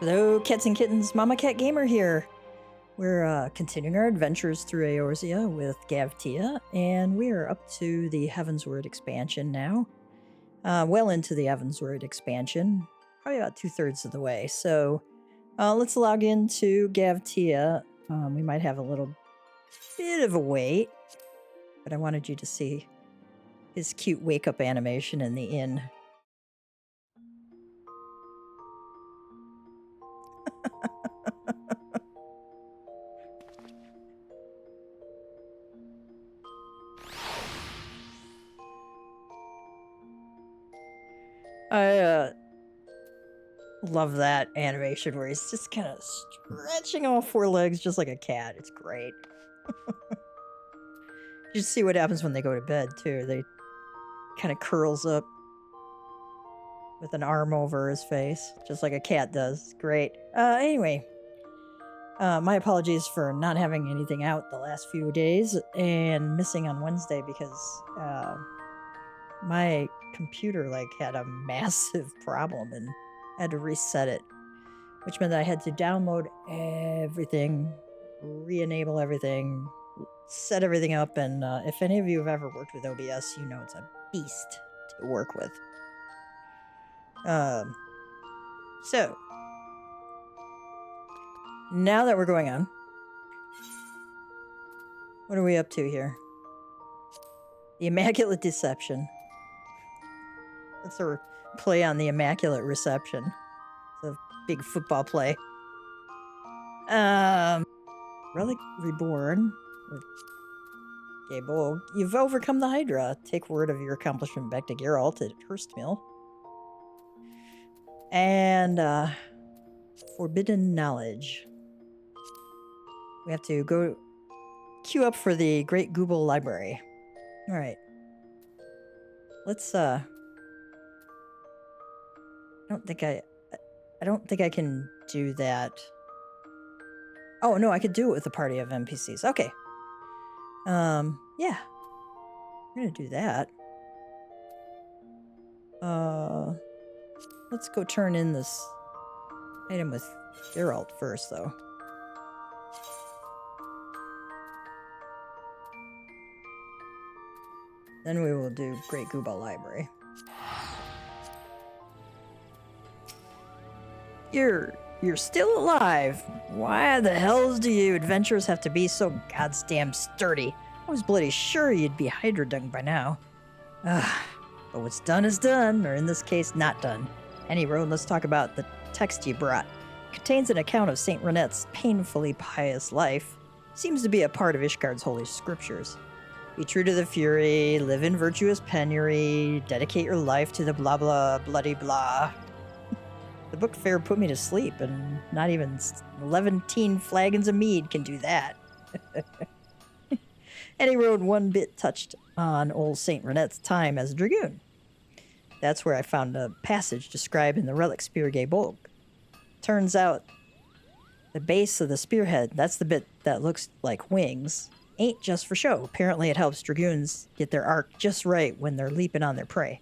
Hello, cats and kittens. Mama Cat Gamer here. We're continuing our adventures through Eorzea with Gavtia, and we are up to the Heavensward expansion now. Well into the Heavensward expansion, probably about 2/3 of the way. So let's log into Gavtia. We might have a little bit of a wait, but I wanted you to see his cute wake-up animation in the inn. I love that animation where he's just kind of stretching all four legs just like a cat. It's great. You see what happens when they go to bed, too. They kind of curls up with an arm over his face, just like a cat does. It's great. Anyway, my apologies for not having anything out the last few days and missing on Wednesday because my computer had a massive problem and I had to reset it, which meant that I had to download everything, re-enable everything, set everything up, and if any of you have ever worked with OBS, you know it's a beast to work with. So, now that we're going on, what are we up to here? The Immaculate Deception. That's a play on the Immaculate Reception. It's a big football play. Relic Reborn with Gubal. You've overcome the Hydra. Take word of your accomplishment back to Geralt at Hurstmill. And Forbidden Knowledge. We have to go queue up for the Great Gubal Library. All right. Let's I don't think I can do that. Oh no, I could do it with a party of NPCs. Okay. Yeah. I'm gonna do that. Let's go turn in this item with Geralt first, though. Then we will do Great Gubal Library. You're still alive. Why the hells do you adventurers have to be so goddamn sturdy? I was bloody sure you'd be Hydra dung by now. But what's done is done, or in this case, not done. Anyway, let's talk about the text you brought. It contains an account of Saint Renette's painfully pious life. Seems to be a part of Ishgard's holy scriptures. Be true to the Fury, live in virtuous penury, dedicate your life to the blah blah bloody blah. The book fair put me to sleep, and not even 11 flagons of mead can do that. And he wrote one bit touched on old Saint Renette's time as a Dragoon. That's where I found a passage described in the Relic Speargay Bowl. Turns out the base of the spearhead, that's the bit that looks like wings, ain't just for show. Apparently it helps Dragoons get their arc just right when they're leaping on their prey.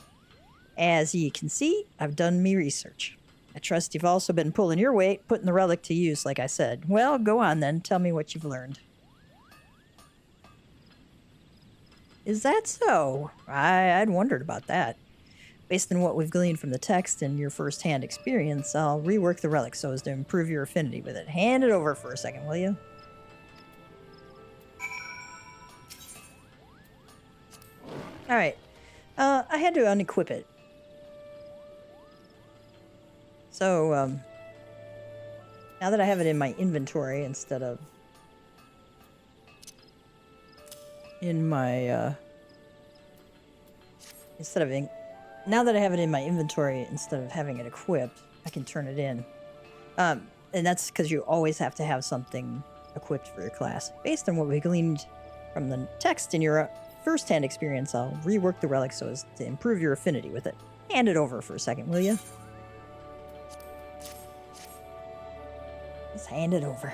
As you can see, I've done me research. I trust you've also been pulling your weight, putting the relic to use, like I said. Well, go on then. Tell me what you've learned. Is that so? I'd wondered about that. Based on what we've gleaned from the text and your first-hand experience, I'll rework the relic so as to improve your affinity with it. Hand it over for a second, will you? Alright. I had to unequip it. So, now that I have it in my inventory instead of in my, now that I have it in my inventory instead of having it equipped, I can turn it in. And that's because you always have to have something equipped for your class. Based on what we gleaned from the text in your first-hand experience, I'll rework the relic so as to improve your affinity with it. Hand it over for a second, will you? Just hand it over.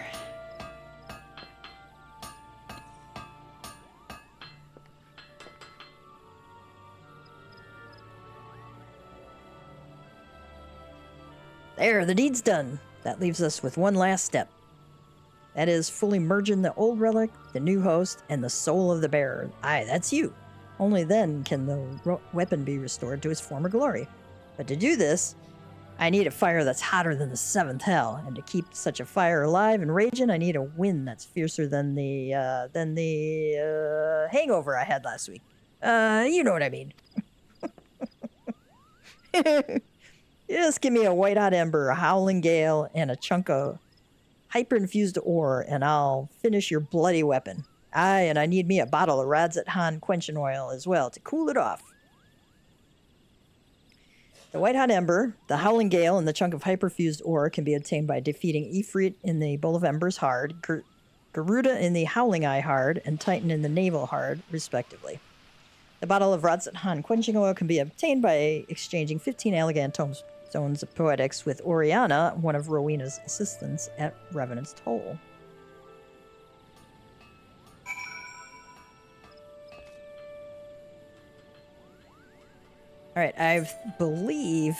There, the deed's done. that leaves us with one last step. That is fully merging the old relic, the new host, and the soul of the bearer. Aye, that's you. Only then can the weapon be restored to its former glory. But to do this, I need a fire that's hotter than the seventh hell, and to keep such a fire alive and raging, I need a wind that's fiercer than the hangover I had last week. You know what I mean. Just give me a white-hot ember, a howling gale, and a chunk of hyper-infused ore, and I'll finish your bloody weapon. Aye, and I need me a bottle of Radzat quenching oil as well to cool it off. The white-hot ember, the howling gale, and the chunk of hyperfused ore can be obtained by defeating Ifrit in the Bowl of Embers hard, Garuda in the Howling Eye hard, and Titan in the Navel hard, respectively. The bottle of Radzat quenching oil can be obtained by exchanging 15 Elegant Tomestones of Poetics with Oriana, one of Rowena's assistants, at Revenant's Toll. Alright, I believe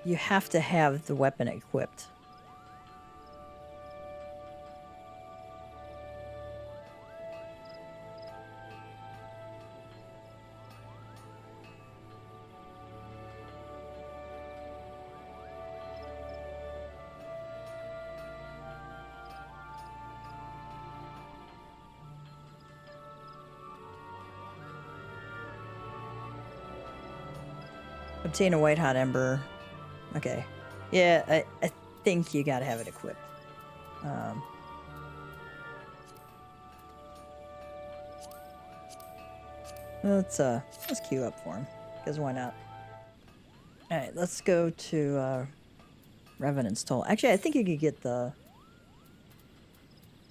you have to have the weapon equipped. Obtain a white-hot ember. Okay. Yeah, I think you gotta have it equipped. Let's queue up for him, because why not? Alright, let's go to Revenant's Toll. Actually, I think you could get the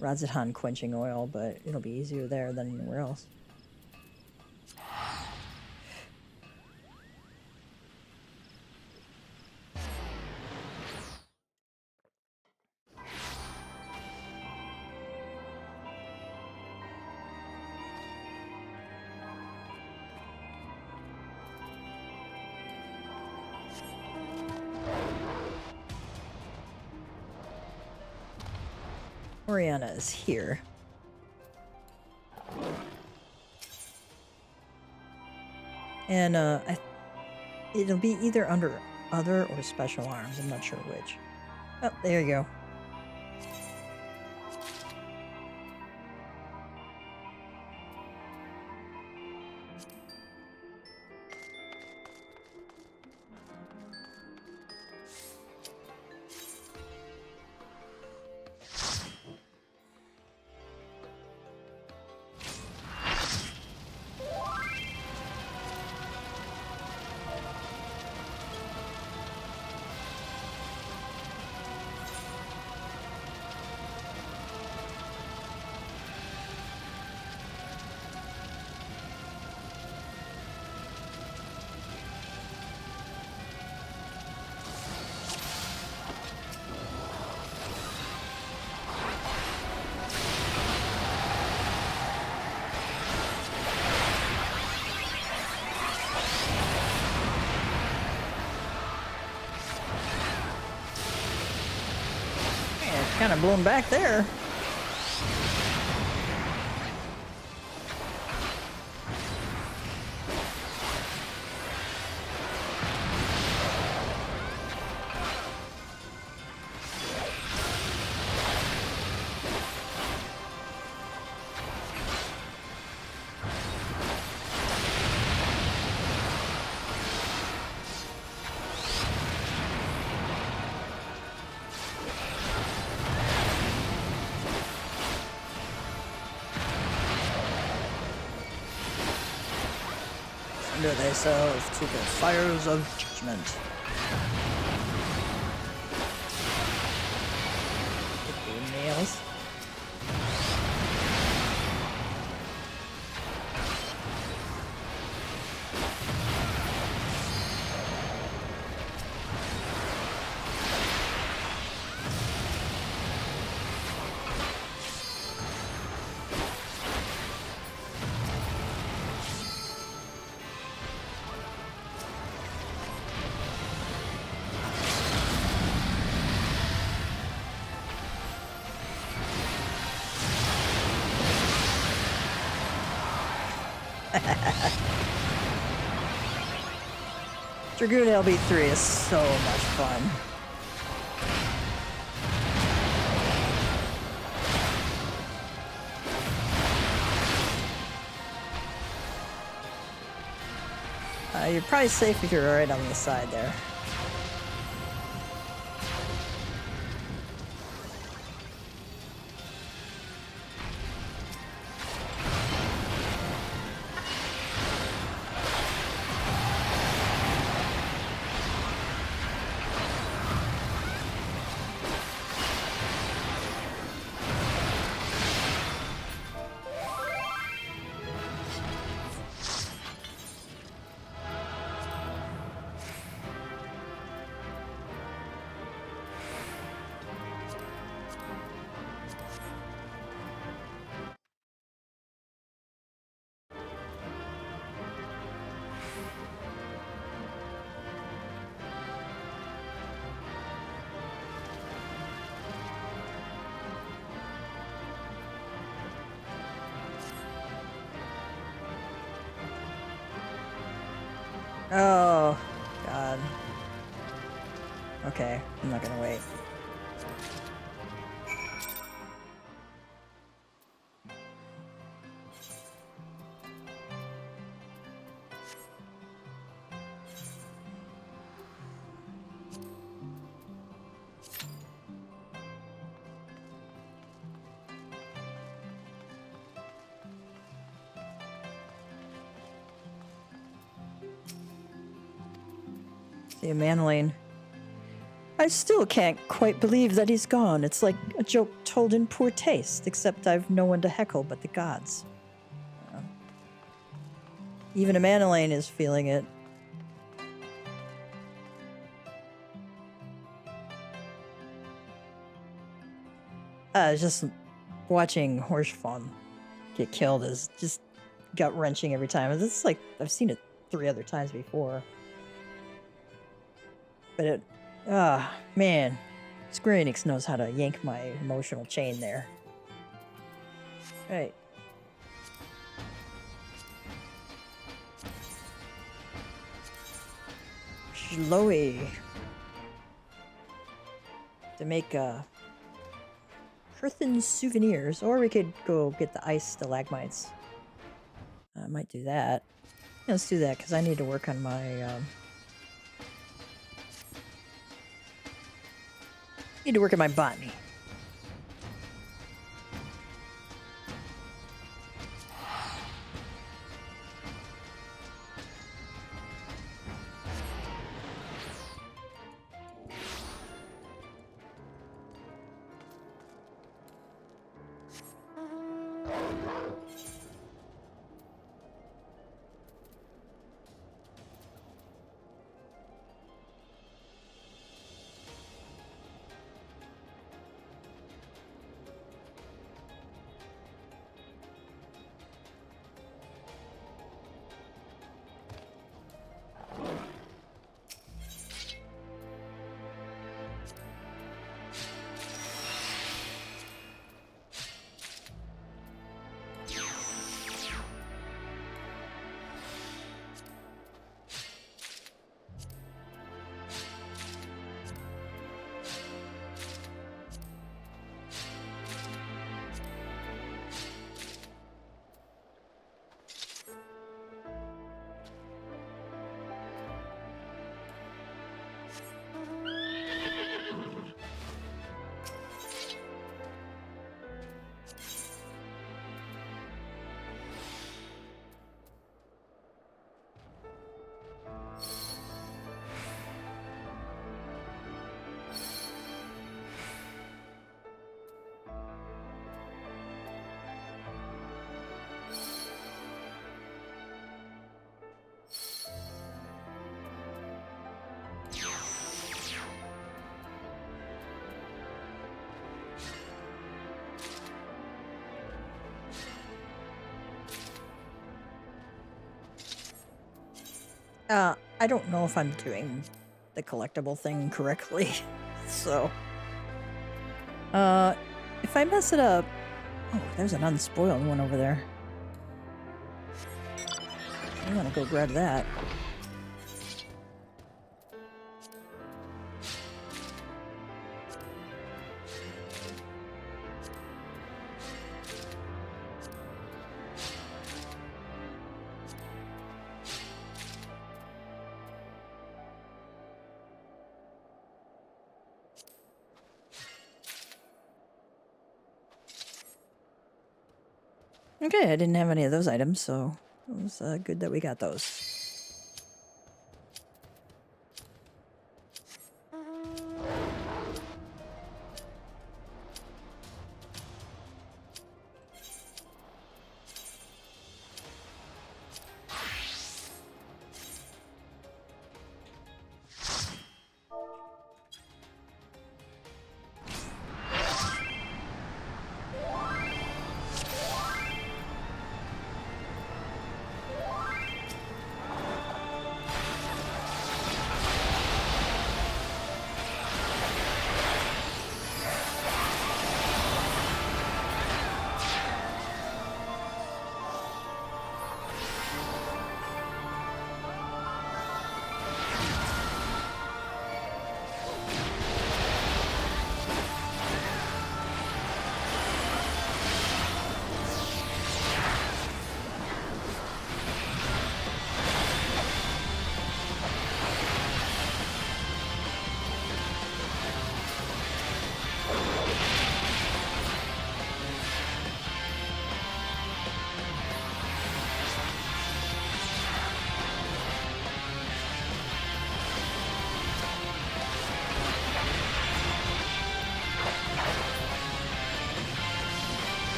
Radzat quenching oil, but it'll be easier there than anywhere else. Oriana is here. And it'll be either under other or special arms. I'm not sure which. Oh, there you go. Kind of blown back there. Surrender thyself to the fires of judgment. Get the nails. Dragoon LB3 is so much fun. You're probably safe if you're right on the side there. Oh, God. Okay, I'm not gonna wait. See a Manling. I still can't quite believe that he's gone. It's like a joke told in poor taste, except I've no one to heckle but the gods. Even a Manling is feeling it. Just watching Horsefawn get killed is just gut-wrenching every time. This is like, I've seen it 3 other times before. But it, man, Square Enix knows how to yank my emotional chain there. Right. Zhloe. To make, earthen souvenirs, or we could go get the ice stalagmites. I might do that. Yeah, let's do that, because I need to work on my, need to work on my botany. I don't know if I'm doing the collectible thing correctly, so... if I mess it up... Oh, there's an unspoiled one over there. I'm gonna go grab that. Okay, I didn't have any of those items, so it was good that we got those.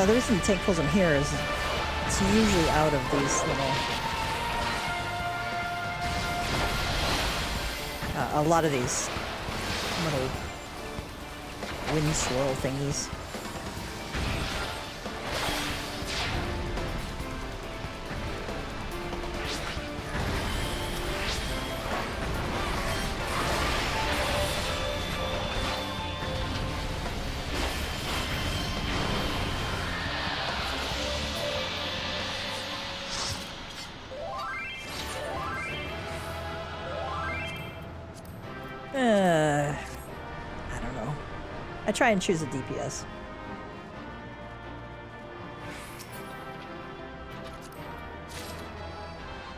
The reason the tank pulls them here is it's usually out of these little... a lot of these little wind swirl thingies. I don't know. I try and choose a DPS.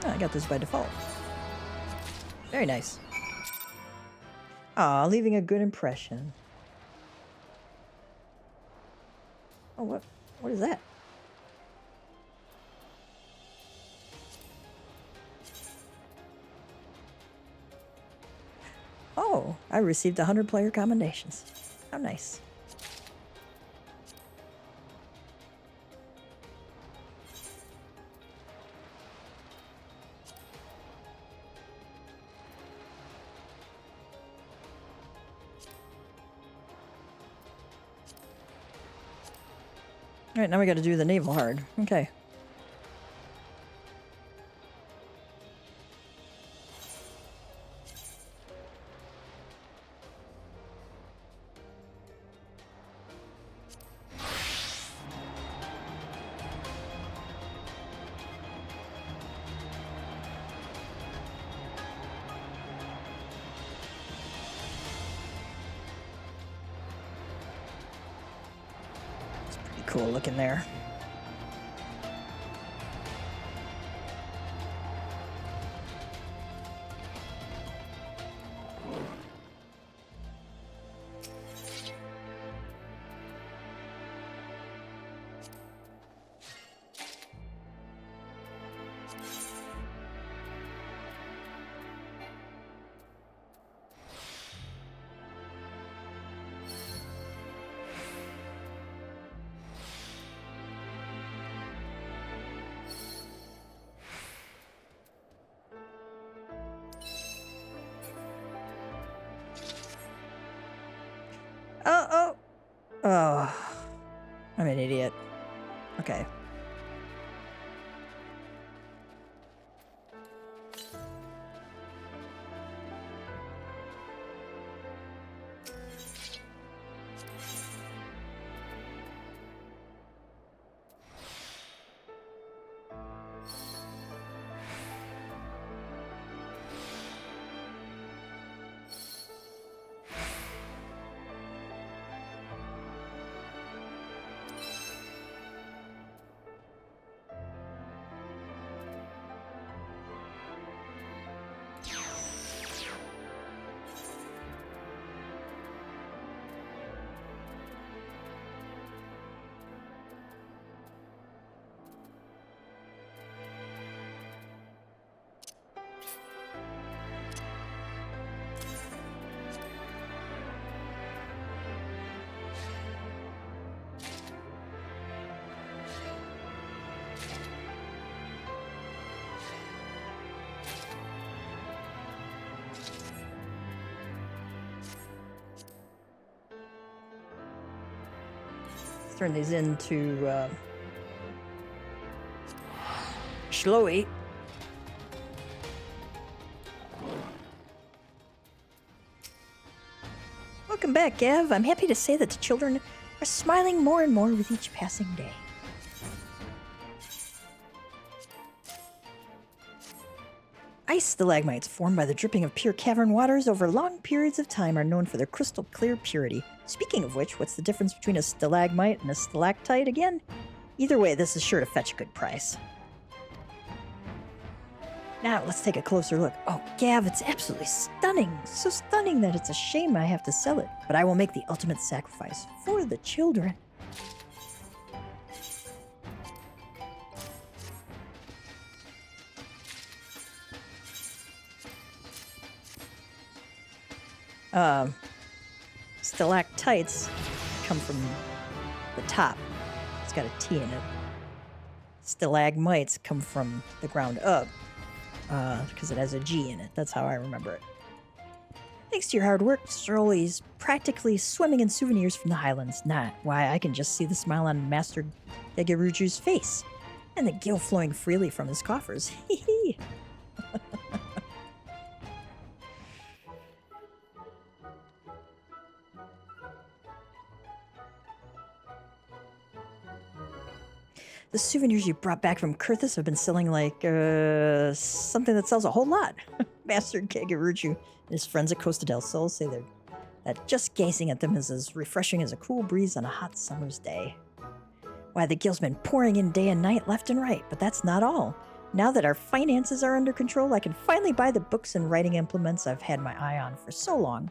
Oh, I got this by default. Very nice. Aw, leaving a good impression. Oh, what is that? Oh, I received 100 player commendations. How nice. All right, now we got to do the naval hard. Okay. Cool looking there. Oh, I'm an idiot. Okay. Let's turn these into Zhloe. Welcome back, Gav. I'm happy to say that the children are smiling more and more with each passing day. Ice stalagmites formed by the dripping of pure cavern waters over long periods of time are known for their crystal clear purity. Speaking of which, what's the difference between a stalagmite and a stalactite again? Either way, this is sure to fetch a good price. Now, let's take a closer look. Oh, Gav, it's absolutely stunning. So stunning that it's a shame I have to sell it. But I will make the ultimate sacrifice for the children. Stalactites come from the top. It's got a T in it. Stalagmites come from the ground up. Because it has a G in it. That's how I remember it. Thanks to your hard work, Zhloe's practically swimming in souvenirs from the Highlands. Why, I can just see the smile on Master Degeruju's face. And the gil flowing freely from his coffers. Hee hee. The souvenirs you brought back from Kurthus have been selling like, something that sells a whole lot. Master Degeruju and his friends at Costa del Sol say that just gazing at them is as refreshing as a cool breeze on a hot summer's day. Why, the gil's been pouring in day and night, left and right, but that's not all. Now that our finances are under control, I can finally buy the books and writing implements I've had my eye on for so long.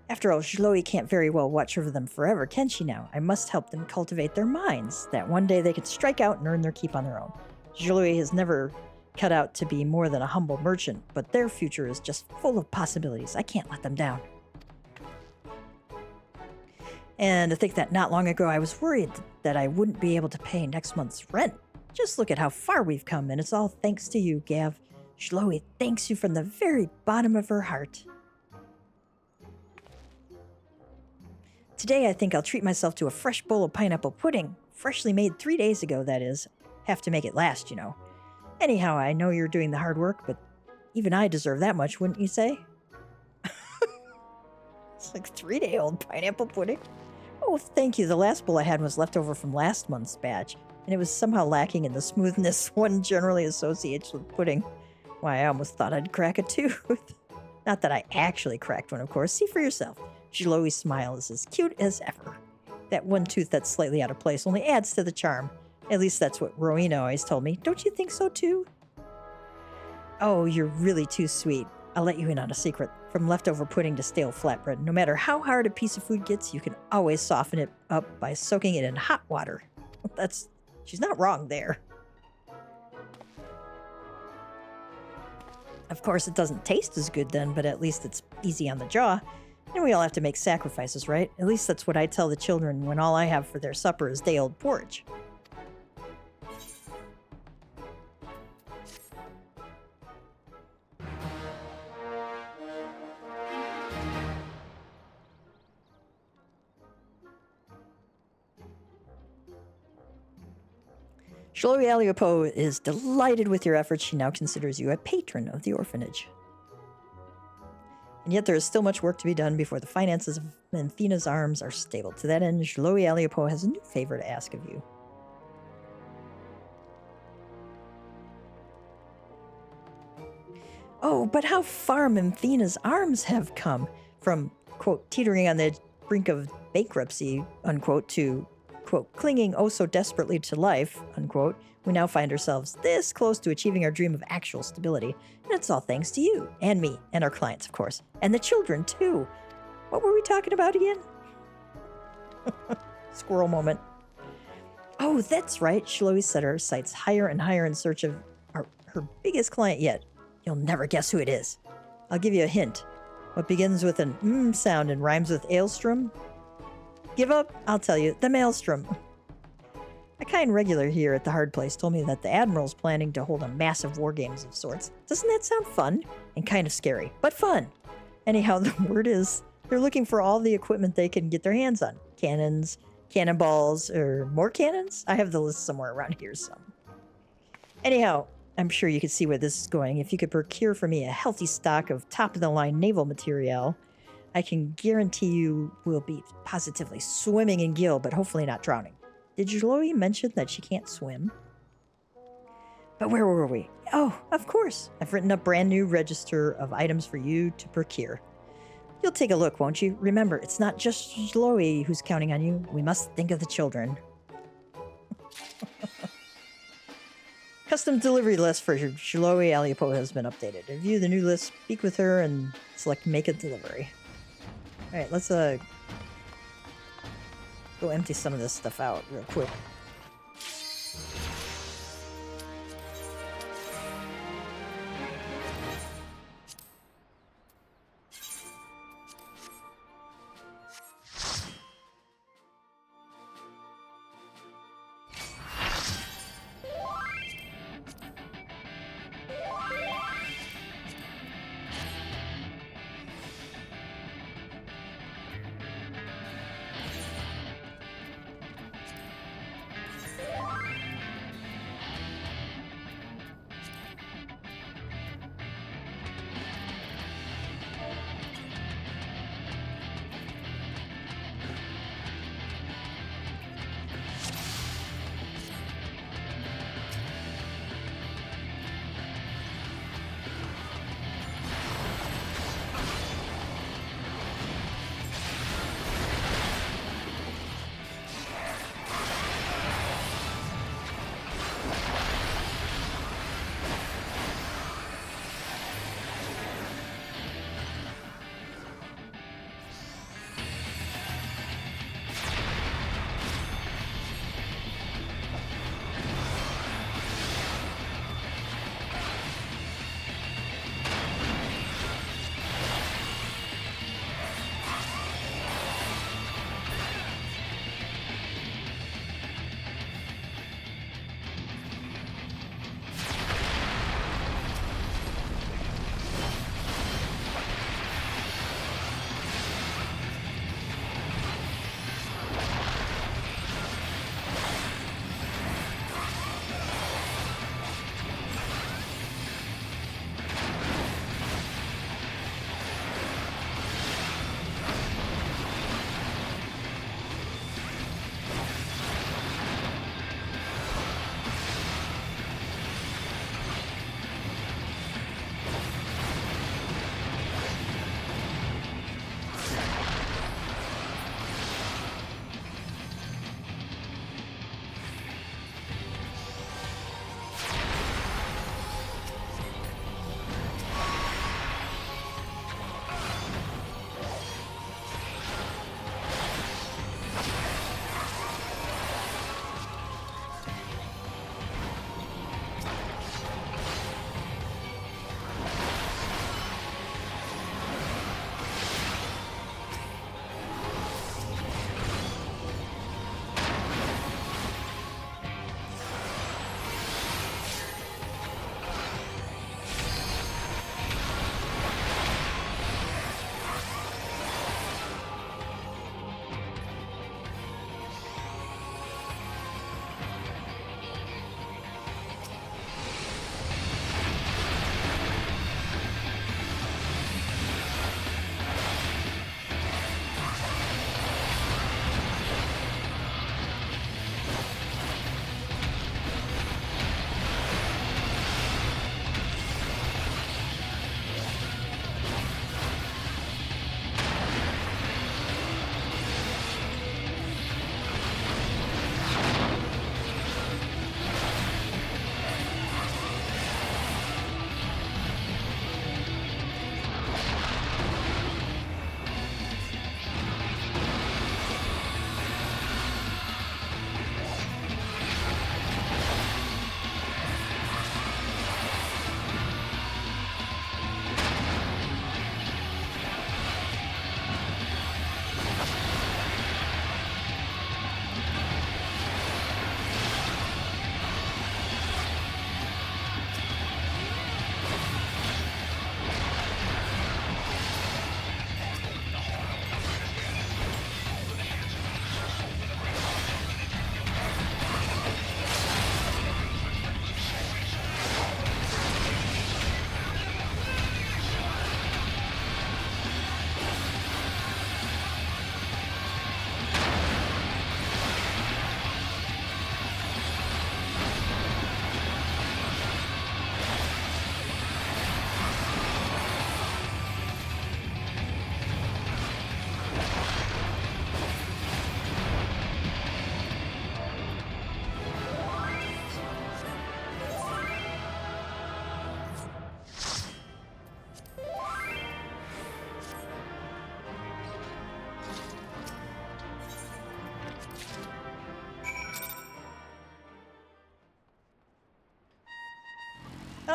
After all, Zhloe can't very well watch over them forever, can she now? I must help them cultivate their minds, that one day they can strike out and earn their keep on their own. Zhloe has never cut out to be more than a humble merchant, but their future is just full of possibilities. I can't let them down. And to think that not long ago I was worried that I wouldn't be able to pay next month's rent. Just look at how far we've come, and it's all thanks to you, Gav. Zhloe thanks you from the very bottom of her heart. Today, I think I'll treat myself to a fresh bowl of pineapple pudding. Freshly made 3 days ago, that is. Have to make it last, you know. Anyhow, I know you're doing the hard work, but even I deserve that much, wouldn't you say? It's like 3-day-old pineapple pudding. Oh, thank you. The last bowl I had was left over from last month's batch, and it was somehow lacking in the smoothness one generally associates with pudding. Why, I almost thought I'd crack a tooth. Not that I actually cracked one, of course. See for yourself. Zhloe's smile is as cute as ever. That one tooth that's slightly out of place only adds to the charm. At least that's what Rowena always told me. Don't you think so, too? Oh, you're really too sweet. I'll let you in on a secret. From leftover pudding to stale flatbread, no matter how hard a piece of food gets, you can always soften it up by soaking it in hot water. She's not wrong there. Of course, it doesn't taste as good then, but at least it's easy on the jaw. And we all have to make sacrifices, right? At least that's what I tell the children when all I have for their supper is day-old porridge. Zhloe Aliopo is delighted with your efforts. She now considers you a patron of the orphanage. And yet there is still much work to be done before the finances of Menthena's arms are stable. To that end, Zhloe Aliopo has a new favor to ask of you. Oh, but how far Menthena's arms have come from, quote, teetering on the brink of bankruptcy, unquote, to, quote, clinging oh so desperately to life, unquote. We now find ourselves this close to achieving our dream of actual stability. And it's all thanks to you, and me, and our clients, of course. And the children, too. What were we talking about again? Squirrel moment. Oh, that's right. Zhloe set her sights higher and higher in search of her biggest client yet. You'll never guess who it is. I'll give you a hint. What begins with an sound and rhymes with Aelstrom? Give up? I'll tell you. The Maelstrom. A kind regular here at the Hard Place told me that the Admiral's planning to hold a massive war games of sorts. Doesn't that sound fun? And kind of scary, but fun. Anyhow, the word is they're looking for all the equipment they can get their hands on. Cannons, cannonballs, or more cannons? I have the list somewhere around here, some. Anyhow, I'm sure you could see where this is going. If you could procure for me a healthy stock of top-of-the-line naval material, I can guarantee you will be positively swimming in gil, but hopefully not drowning. Did Zhloe mention that she can't swim? But where were we? Oh, of course. I've written a brand new register of items for you to procure. You'll take a look, won't you? Remember, it's not just Zhloe who's counting on you. We must think of the children. Custom delivery list for Zhloe Aliopo has been updated. Review the new list, speak with her, and select make a delivery. Alright, let's go empty some of this stuff out real quick.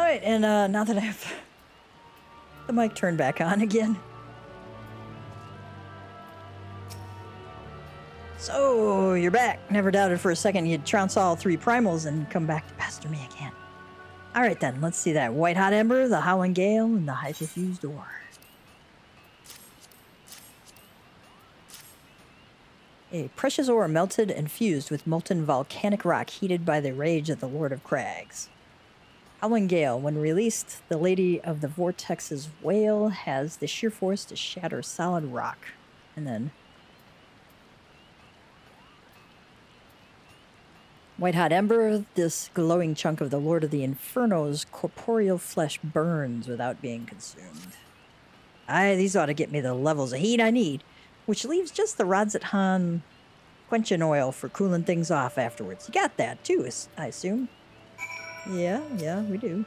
Alright, and now that I have the mic turned back on again. So, you're back. Never doubted for a second you'd trounce all 3 primals and come back to pester me again. Alright then, let's see that white hot ember, the howling gale, and the hyperfused ore. A precious ore melted and fused with molten volcanic rock heated by the rage of the Lord of Crags. Howling Gale. When released, the Lady of the Vortex's wail has the sheer force to shatter solid rock. And then White Hot Ember. This glowing chunk of the Lord of the Inferno's corporeal flesh burns without being consumed. Aye, these ought to get me the levels of heat I need, which leaves just the Rodzatan quenching oil for cooling things off afterwards. You got that too, I assume? Yeah, we do.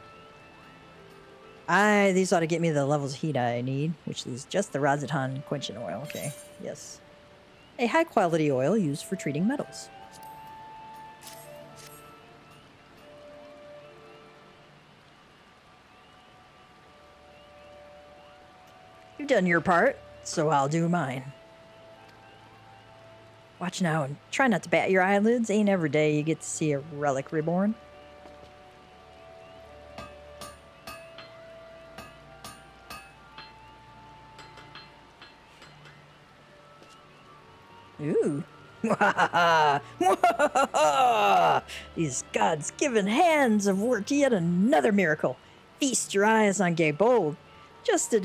Aye, these ought to get me the levels of heat I need, which is just the Rodzatan quenching oil. Okay, yes. A high-quality oil used for treating metals. You've done your part, so I'll do mine. Watch now and try not to bat your eyelids. Ain't every day you get to see a relic reborn. Ooh. These gods-given hands have worked yet another miracle. Feast your eyes on gay bold, just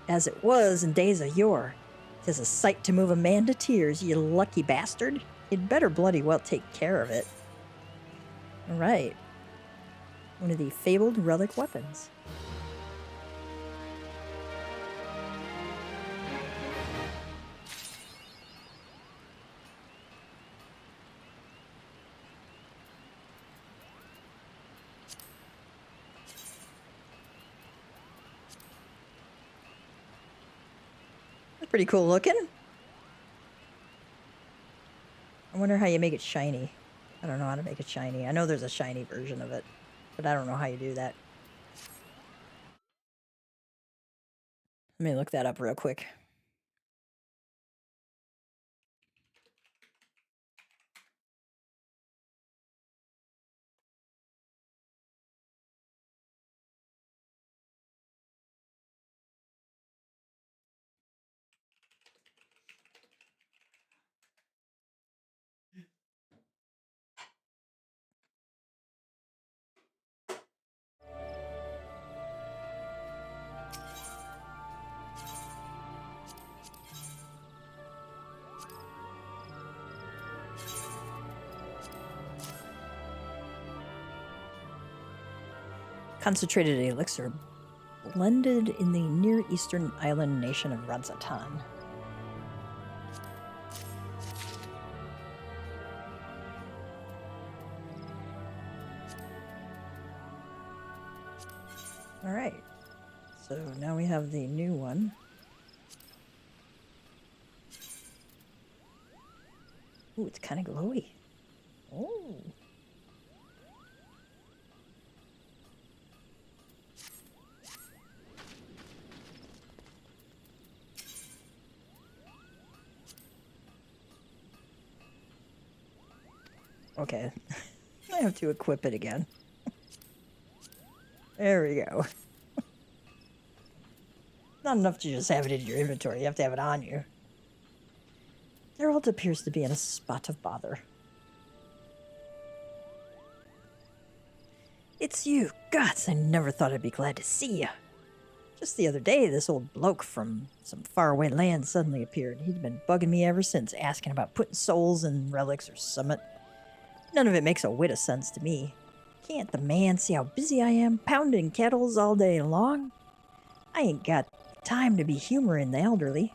as it was in days of yore. 'Tis a sight to move a man to tears, you lucky bastard. You'd better bloody well take care of it. Alright. One of the fabled relic weapons. Pretty cool looking. I wonder how you make it shiny. I don't know how to make it shiny. I know there's a shiny version of it, but I don't know how you do that. Let me look that up real quick. Concentrated elixir blended in the Near Eastern island nation of Rodzatan. Alright, so now we have the new one. Ooh, it's kind of glowy. Oh. Okay, I have to equip it again. There we go. Not enough to just have it in your inventory, you have to have it on you. Geralt appears to be in a spot of bother. It's you. Gods, I never thought I'd be glad to see you. Just the other day, this old bloke from some faraway land suddenly appeared. He'd been bugging me ever since, asking about putting souls in relics or summit. None of it makes a whit of sense to me. Can't the man see how busy I am, pounding kettles all day long? I ain't got time to be humoring the elderly.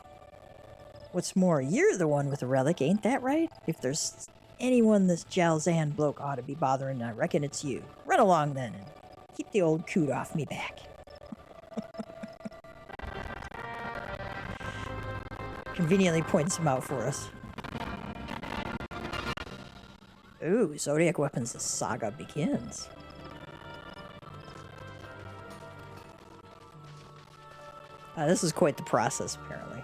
What's more, you're the one with the relic, ain't that right? If there's anyone this Jalzan bloke ought to be bothering, I reckon it's you. Run along then, and keep the old coot off me back. Conveniently points him out for us. Ooh, Zodiac Weapons, the saga begins. This is quite the process, apparently.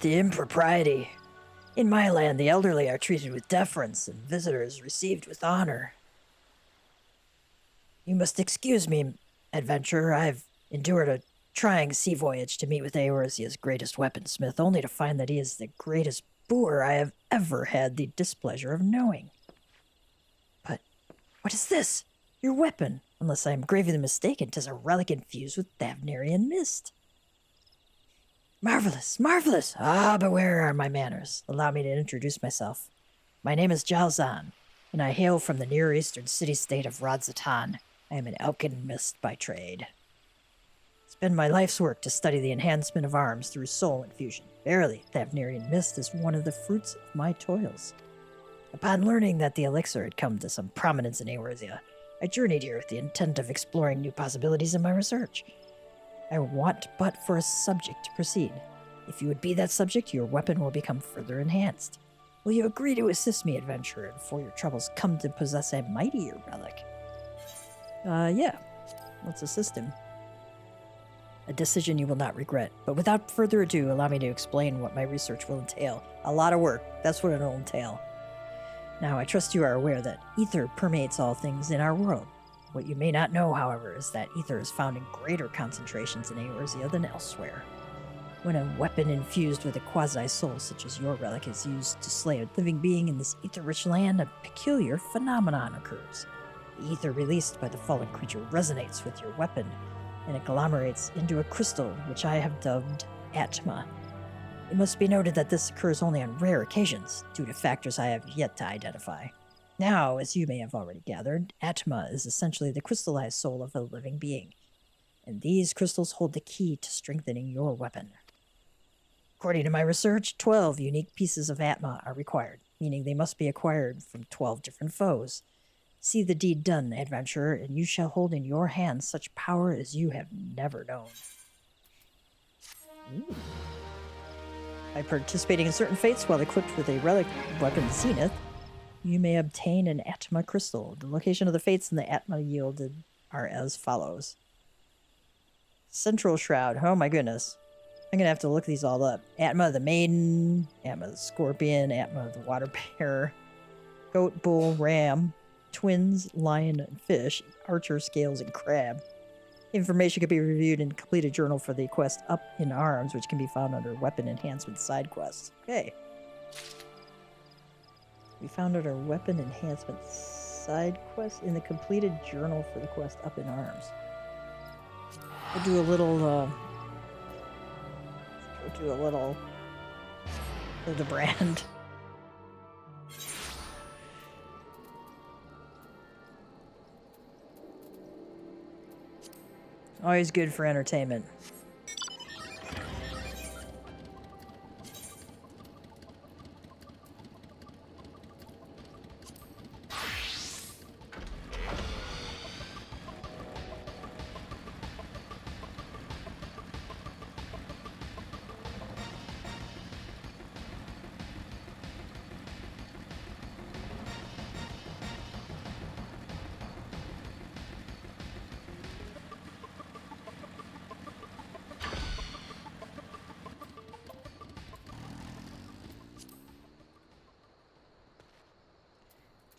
The impropriety. In my land, the elderly are treated with deference and visitors received with honor. You must excuse me, adventurer. I've endured a trying sea voyage to meet with Eorzea's greatest weaponsmith, only to find that he is the greatest boor I have ever had the displeasure of knowing. But what is this? Your weapon? Unless I am gravely mistaken, 'tis a relic infused with Dravanian mist. Marvelous, marvelous! Ah, but where are my manners? Allow me to introduce myself. My name is Jalzan, and I hail from the Near Eastern city-state of Radzatan. I am an alchemist by trade. It's been my life's work to study the enhancement of arms through soul infusion. Verily, Dravanian mist is one of the fruits of my toils. Upon learning that the elixir had come to some prominence in Eorzea, I journeyed here with the intent of exploring new possibilities in my research. I want but for a subject to proceed. If you would be that subject, your weapon will become further enhanced. Will you agree to assist me, adventurer, and for your troubles come to possess a mightier relic? Yeah. Let's assist him. A decision you will not regret. But without further ado, allow me to explain what my research will entail. A lot of work. That's what it'll entail. Now, I trust you are aware that ether permeates all things in our world. What you may not know, however, is that ether is found in greater concentrations in Eorzea than elsewhere. When a weapon infused with a quasi-soul such as your relic is used to slay a living being in this ether-rich land, a peculiar phenomenon occurs. The ether released by the fallen creature resonates with your weapon and agglomerates into a crystal which I have dubbed Atma. It must be noted that this occurs only on rare occasions, due to factors I have yet to identify. Now, as you may have already gathered, Atma is essentially the crystallized soul of a living being, and these crystals hold the key to strengthening your weapon. According to my research, 12 unique pieces of Atma are required, meaning they must be acquired from 12 different foes. See the deed done, adventurer, and you shall hold in your hands such power as you have never known. Ooh. By participating in certain fates while equipped with a relic weapon Zenith, you may obtain an Atma crystal. The location of the fates and the Atma yielded are as follows. Central Shroud. Oh my goodness. I'm going to have to look these all up. Atma the Maiden, Atma the Scorpion, Atma the Water Bear, Goat, Bull, Ram, Twins, Lion, and Fish, Archer, Scales, and Crab. Information can be reviewed in the completed journal for the quest Up in Arms, which can be found under Weapon Enhancement Side Quests. Okay. We found out our weapon enhancement side quest in the completed journal for the quest Up in Arms. We'll do a little, Hildibrand. Always good for entertainment.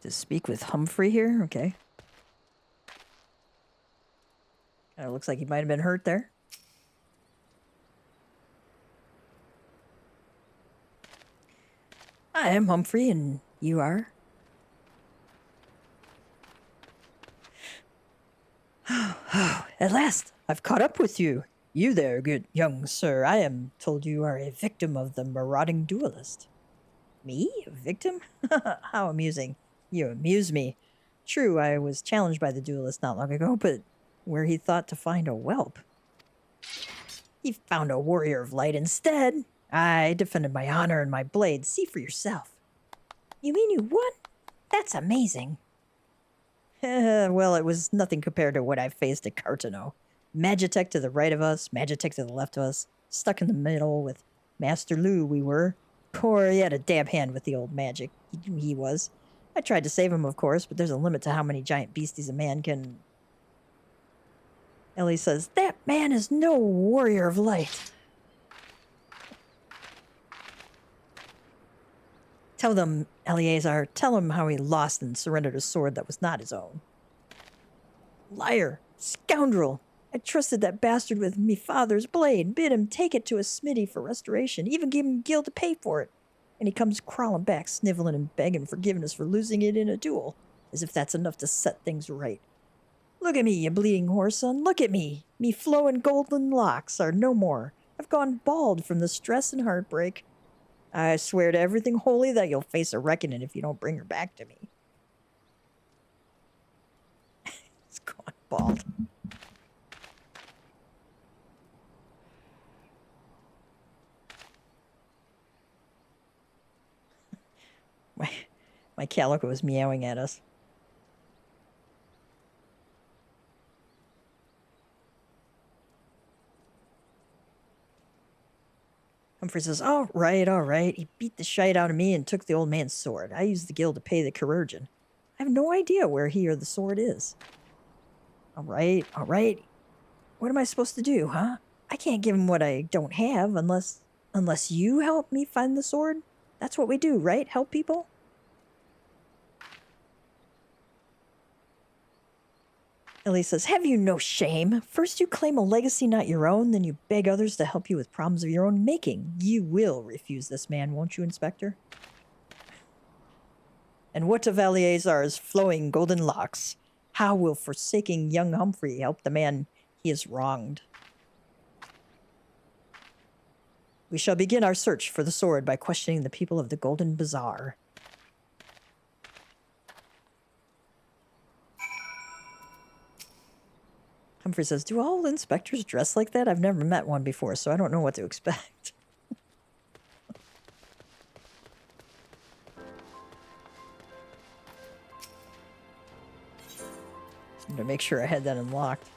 To speak with Humphrey here? Okay. Kind of looks like he might have been hurt there. I am Humphrey, and you are? At last, I've caught up with you. You there, good young sir. I am told you are a victim of the marauding duelist. Me? A victim? How amusing. You amuse me. True, I was challenged by the duelist not long ago, but where he thought to find a whelp. He found a warrior of light instead. I defended my honor and my blade. See for yourself. You mean you won? That's amazing. Well, it was nothing compared to what I faced at Cartano. Magitech to the right of us, Magitech to the left of us. Stuck in the middle with Master Lu we were. Poor, he had a dab hand with the old magic. He was. I tried to save him, of course, but there's a limit to how many giant beasties a man can... Ellie says, that man is no warrior of light. Tell them, Eleazar, tell him how he lost and surrendered a sword that was not his own. Liar! Scoundrel! I trusted that bastard with me father's blade, bid him take it to a smithy for restoration, even gave him gil to pay for it. And he comes crawling back, sniveling and begging forgiveness for losing it in a duel, as if that's enough to set things right. Look at me, you bleeding whoreson, look at me! Me flowing golden locks are no more. I've gone bald from the stress and heartbreak. I swear to everything holy that you'll face a reckoning if you don't bring her back to me. It's gone bald. My calico is meowing at us. Humphrey says, all right. He beat the shite out of me and took the old man's sword. I used the gil to pay the chirurgeon. I have no idea where he or the sword is. All right. What am I supposed to do, huh? I can't give him what I don't have unless you help me find the sword. That's what we do, right? Help people? Ellie says, have you no shame? First you claim a legacy not your own, then you beg others to help you with problems of your own making. You will refuse this man, won't you, Inspector? And what of Eleazar's flowing golden locks? How will forsaking young Humphrey help the man he has wronged? We shall begin our search for the sword by questioning the people of the Golden Bazaar. Humphrey says, do all inspectors dress like that? I've never met one before, so I don't know what to expect. I'm going to make sure I had that unlocked.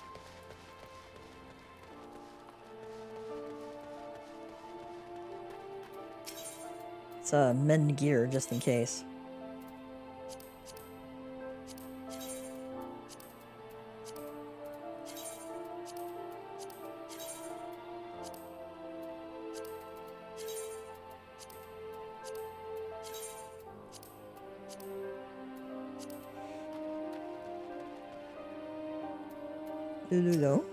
It's men gear, just in case. Lululo.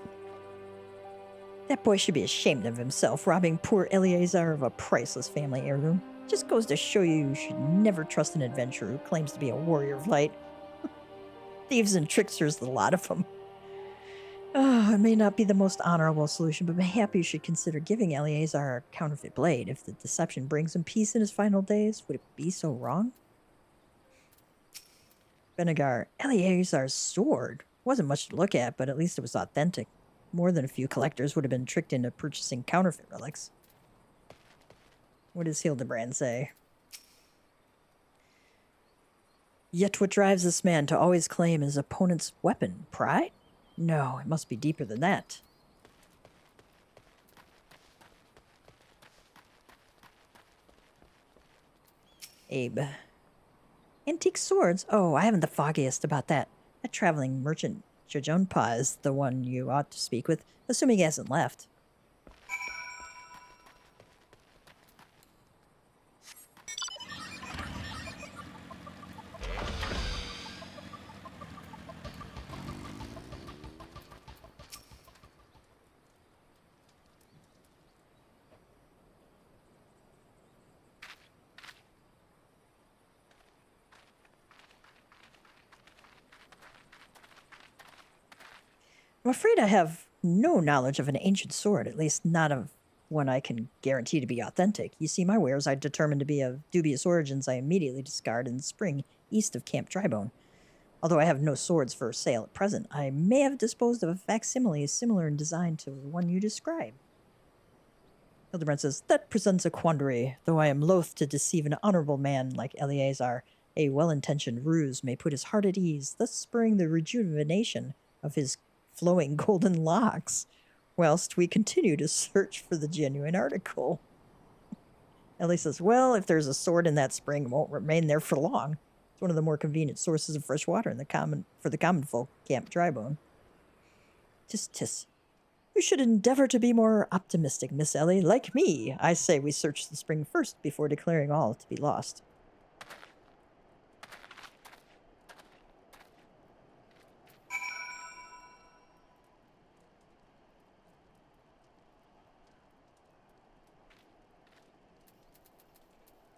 That boy should be ashamed of himself, robbing poor Eleazar of a priceless family heirloom. Just goes to show you should never trust an adventurer who claims to be a warrior of light. Thieves and tricksters, the lot of them. Oh, it may not be the most honorable solution, but mayhap you should consider giving Eleazar a counterfeit blade. If the deception brings him peace in his final days, would it be so wrong? Benegar, Eleazar's sword wasn't much to look at, but at least it was authentic. More than a few collectors would have been tricked into purchasing counterfeit relics. What does Hildibrand say? Yet what drives this man to always claim his opponent's weapon? Pride? No, it must be deeper than that. Abe. Antique swords? Oh, I haven't the foggiest about that. That traveling merchant Jojonpa is the one you ought to speak with, assuming he hasn't left. I'm afraid I have no knowledge of an ancient sword, at least not of one I can guarantee to be authentic. You see, my wares I determined to be of dubious origins I immediately discard in the spring east of Camp Tribone. Although I have no swords for sale at present, I may have disposed of a facsimile similar in design to the one you describe. Hildibrand says, that presents a quandary. Though I am loath to deceive an honorable man like Eleazar, a well-intentioned ruse may put his heart at ease, thus spurring the rejuvenation of his flowing golden locks, whilst we continue to search for the genuine article. Ellie says, well, if there's a sword in that spring, it won't remain there for long. It's one of the more convenient sources of fresh water for the common folk, Camp Drybone. Tis tis. You should endeavor to be more optimistic, Miss Ellie. Like me, I say we search the spring first before declaring all to be lost.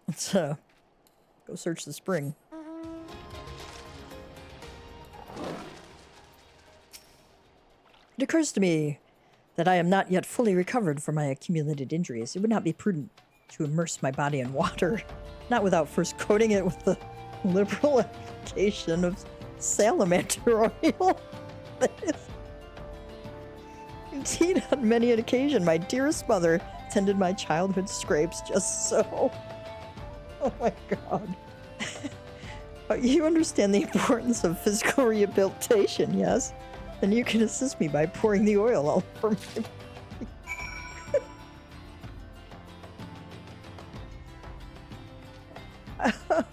Let's go search the spring. It occurs to me that I am not yet fully recovered from my accumulated injuries. It would not be prudent to immerse my body in water, not without first coating it with the liberal application of salamander oil. Indeed, on many an occasion, my dearest mother tended my childhood scrapes just so. Oh my god. You understand the importance of physical rehabilitation, yes? Then you can assist me by pouring the oil all over my body.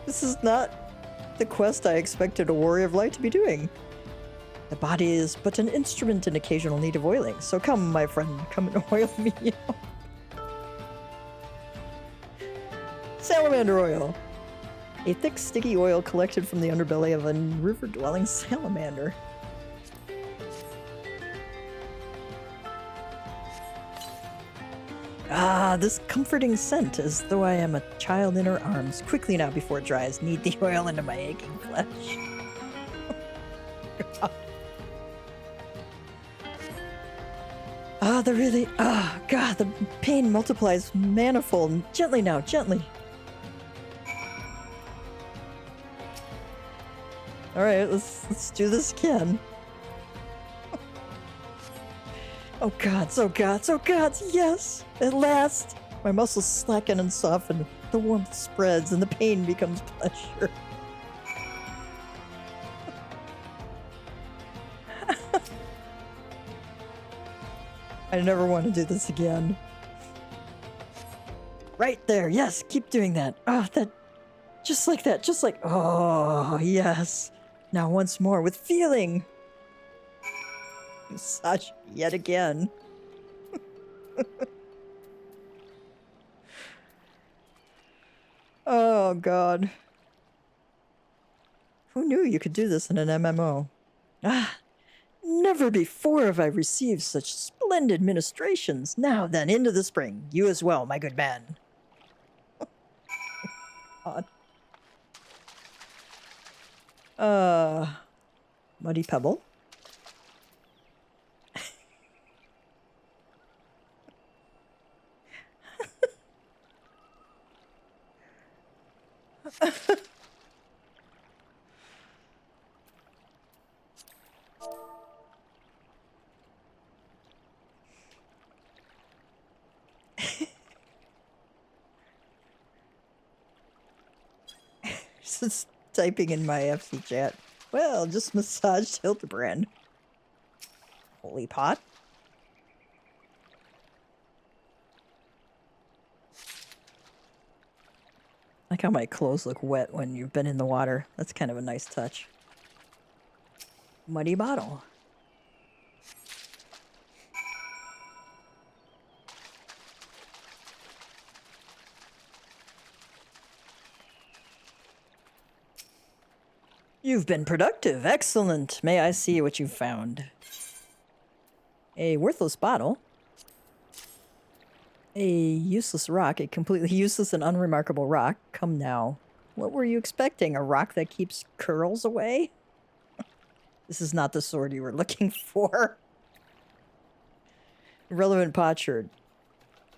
This is not the quest I expected a warrior of light to be doing. The body is but an instrument in occasional need of oiling, so come, my friend, come and oil me up. Salamander oil. A thick, sticky oil collected from the underbelly of a river-dwelling salamander. Ah, this comforting scent, as though I am a child in her arms. Quickly now, before it dries, knead the oil into my aching flesh. God, the pain multiplies manifold. Gently now, gently. Alright, let's do this again. Oh gods, oh gods, oh gods, yes! At last! My muscles slacken and soften, the warmth spreads, and the pain becomes pleasure. I never want to do this again. Right there, yes, keep doing that. Oh, just like that, just like, oh, yes. Now once more, with feeling. Massage yet again. Oh, God. Who knew you could do this in an MMO? Ah, never before have I received such splendid ministrations. Now then, into the spring. You as well, my good man. God. Muddy Pebble. Just typing in my FC chat. Well, just massaged Hildibrand. Holy pot. I like how my clothes look wet when you've been in the water. That's kind of a nice touch. Muddy bottle. You've been productive. Excellent. May I see what you've found? A worthless bottle. A useless rock. A completely useless and unremarkable rock. Come now. What were you expecting? A rock that keeps curls away? This is not the sword you were looking for. Irrelevant potsherd.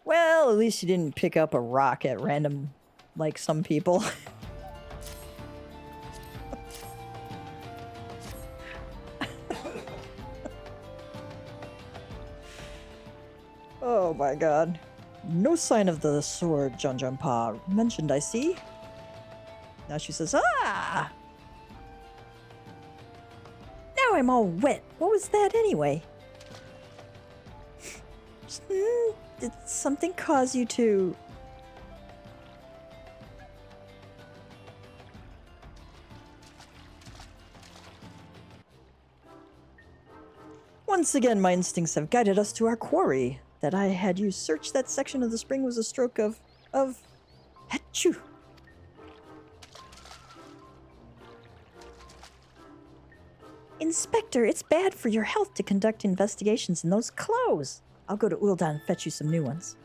Well, at least you didn't pick up a rock at random, like some people. Oh my god. No sign of the sword, Janjanpa. Mentioned, I see. Now she says, ah! Now I'm all wet. What was that anyway? Did something cause you to... Once again, my instincts have guided us to our quarry. That I had you search that section of the spring was a stroke of... Achoo! Inspector, it's bad for your health to conduct investigations in those clothes. I'll go to Ul'dah and fetch you some new ones.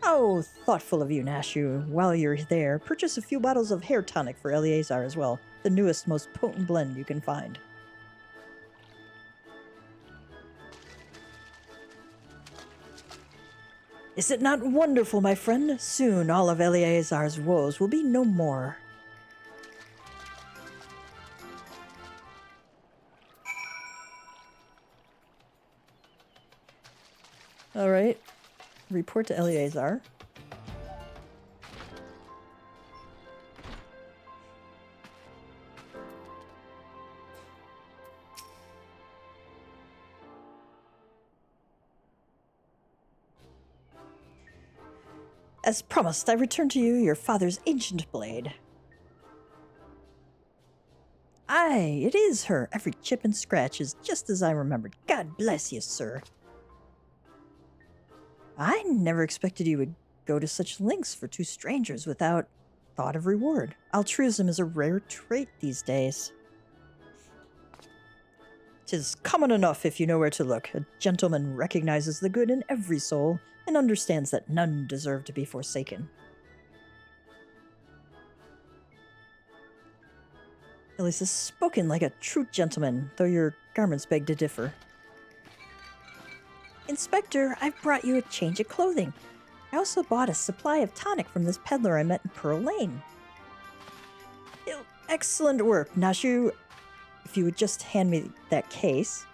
Oh, thoughtful of you, Nashu. While you're there, purchase a few bottles of hair tonic for Eleazar as well. The newest, most potent blend you can find. Is it not wonderful, my friend? Soon all of Eleazar's woes will be no more. Alright. Report to Eleazar. As promised, I return to you your father's ancient blade. Aye, it is her. Every chip and scratch is just as I remembered. God bless you, sir. I never expected you would go to such lengths for two strangers without thought of reward. Altruism is a rare trait these days. 'Tis common enough if you know where to look. A gentleman recognizes the good in every soul and understands that none deserve to be forsaken. Elise is spoken like a true gentleman, though your garments beg to differ. Inspector, I've brought you a change of clothing. I also bought a supply of tonic from this peddler I met in Pearl Lane. Excellent work, Nashu. If you would just hand me that case.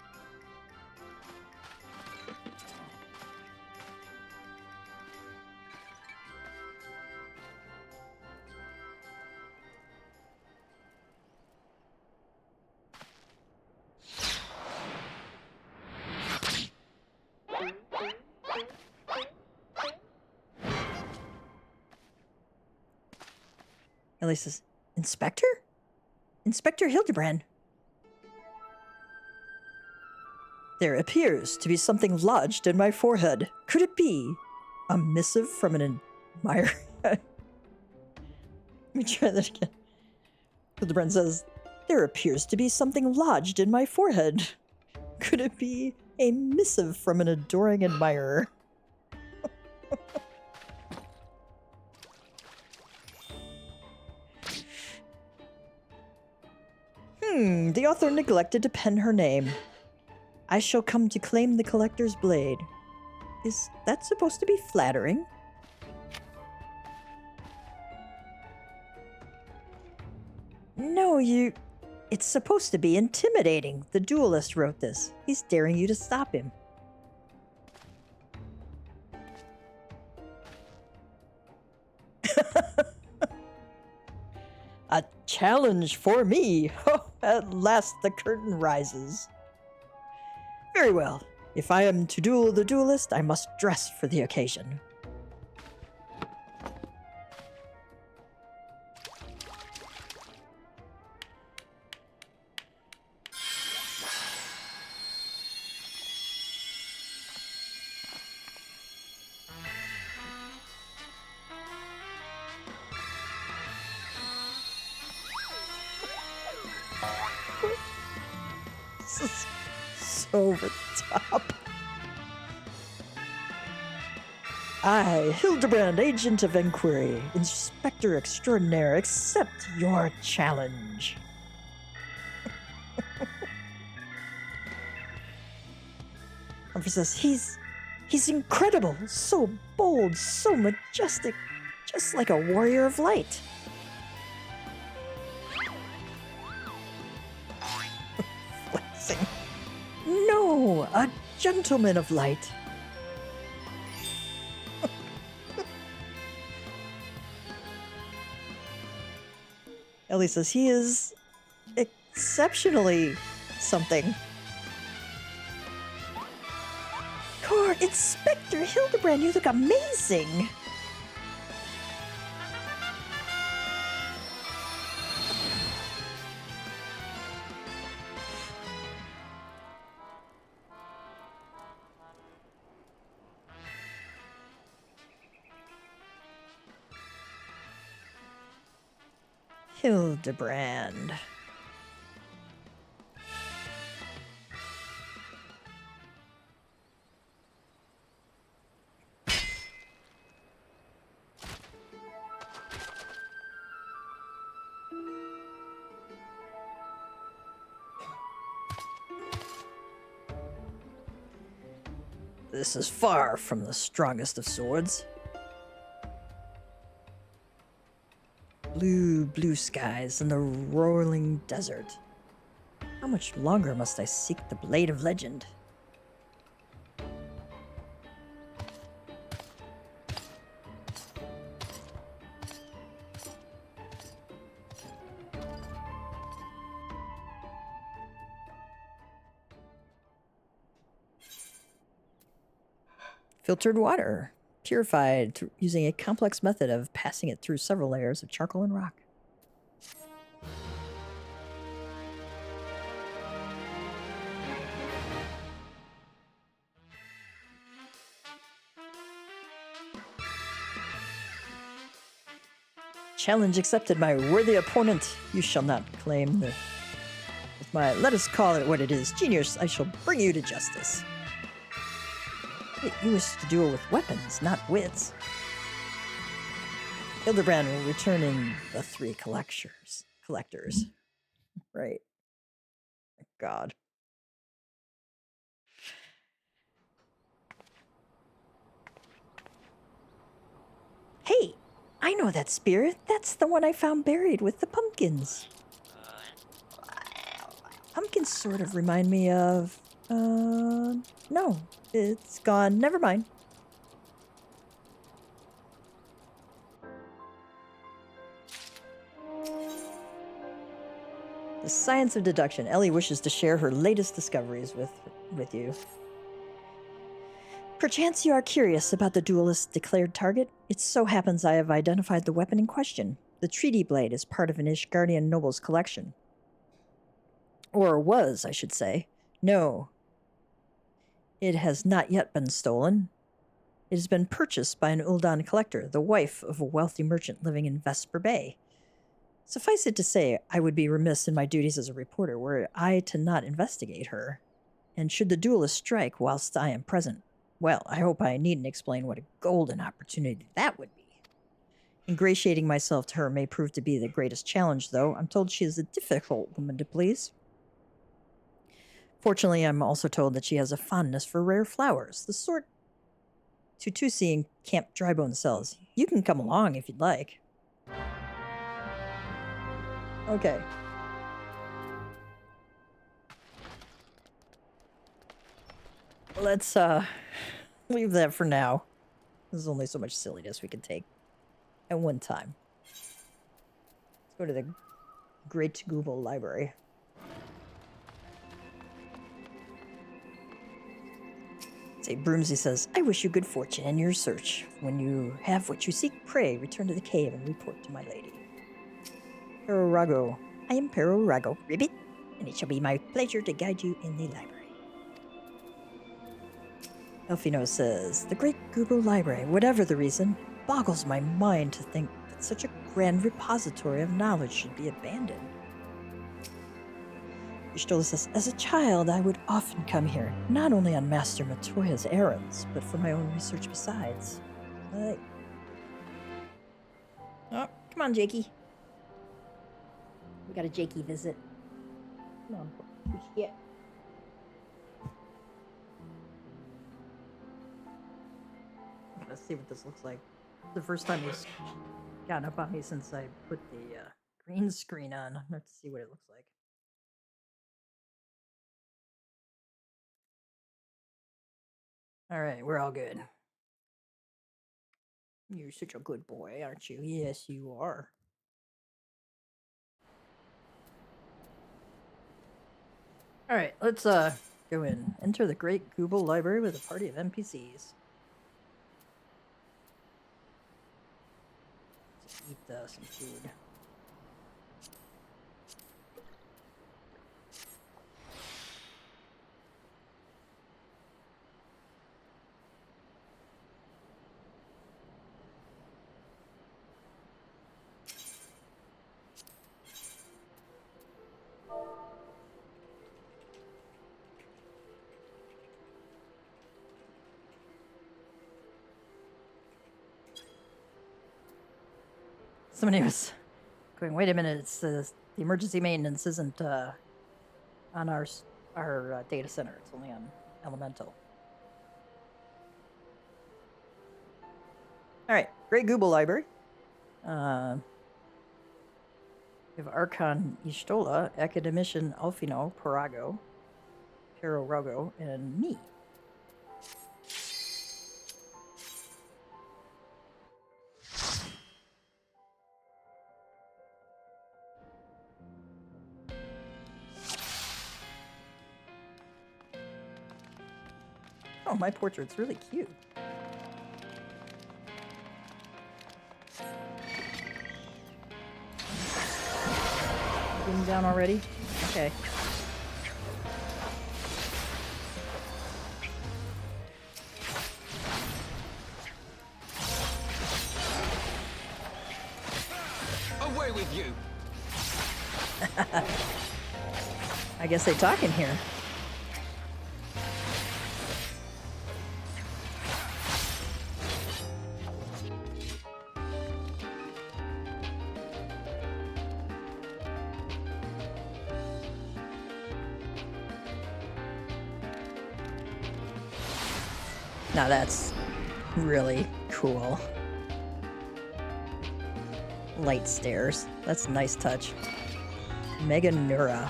Elise says, Inspector? Inspector Hildibrand. There appears to be something lodged in my forehead. Could it be a missive from an admirer? Let me try that again. Hildibrand says, there appears to be something lodged in my forehead. Could it be a missive from an adoring admirer? The author neglected to pen her name. I shall come to claim the collector's blade. Is that supposed to be flattering? No, it's supposed to be intimidating. The duelist wrote this. He's daring you to stop him. A challenge for me! Oh, at last the curtain rises. Very well. If I am to duel the duelist, I must dress for the occasion. This is so over the top. I, Hildibrand, Agent of Inquiry, Inspector Extraordinaire, accept your challenge. Humphrey says, he's incredible, so bold, so majestic, just like a warrior of light. Flexing. No, a gentleman of light. Ellie says he is exceptionally something. Court, Inspector Hildibrand, you look amazing! Hildibrand. This is far from the strongest of swords. Blue skies and the rolling desert. How much longer must I seek the Blade of Legend? Filtered water, purified using a complex method of passing it through several layers of charcoal and rock. Challenge accepted, my worthy opponent. You shall not claim the... With my, let us call it what it is, genius, I shall bring you to justice. Wait, you wish to duel with weapons, not wits. Hildibrand will return in the 3 collectors. Right. God. Hey, I know that spirit. That's the one I found buried with the pumpkins. Pumpkins sort of remind me of... no. It's gone. Never mind. The science of deduction. Ellie wishes to share her latest discoveries with you. Perchance you are curious about the duelist's declared target? It so happens I have identified the weapon in question. The treaty blade is part of an Ishgardian noble's collection. Or was, I should say. No. It has not yet been stolen. It has been purchased by an Ul'dan collector, the wife of a wealthy merchant living in Vesper Bay. Suffice it to say, I would be remiss in my duties as a reporter were I to not investigate her. And should the duelist strike whilst I am present, well, I hope I needn't explain what a golden opportunity that would be. Ingratiating myself to her may prove to be the greatest challenge, though. I'm told she is a difficult woman to please. Fortunately, I'm also told that she has a fondness for rare flowers, the sort Tutusi in Camp Drybone sells. You can come along if you'd like. Okay. Let's, leave that for now. There's only so much silliness we can take at one time. Let's go to the Great Gubal Library. Broomsy says, I wish you good fortune in your search. When you have what you seek, pray, return to the cave and report to my lady. Perorago. I am Perorago, Ribbit, and it shall be my pleasure to guide you in the library. Elfino says, the Great Gubal Library, whatever the reason, boggles my mind to think that such a grand repository of knowledge should be abandoned. Zhloe says, as a child, I would often come here, not only on Master Matoya's errands, but for my own research besides. Oh, come on, Jakey. We got a Jakey visit. Come on, yeah. Let's see what this looks like. The first time he's gotten up on me since I put the green screen on. Let's see what it looks like. All right, we're all good. You're such a good boy, aren't you? Yes, you are. All right, let's Go in. Enter the great Gubal Library with a party of NPCs. Let's eat some food. Somebody was going, wait a minute, it's the emergency maintenance isn't on our data center. It's only on Elemental. All right, Great Gubal Library. We have Archon Ishtola, Academician Alfino, Parago, Perorogo, and me. Oh, my portrait's really cute. Getting down already? Okay. Away with you! I guess they talk in here. Now that's really cool. Light stairs. That's a nice touch. Mega Neura.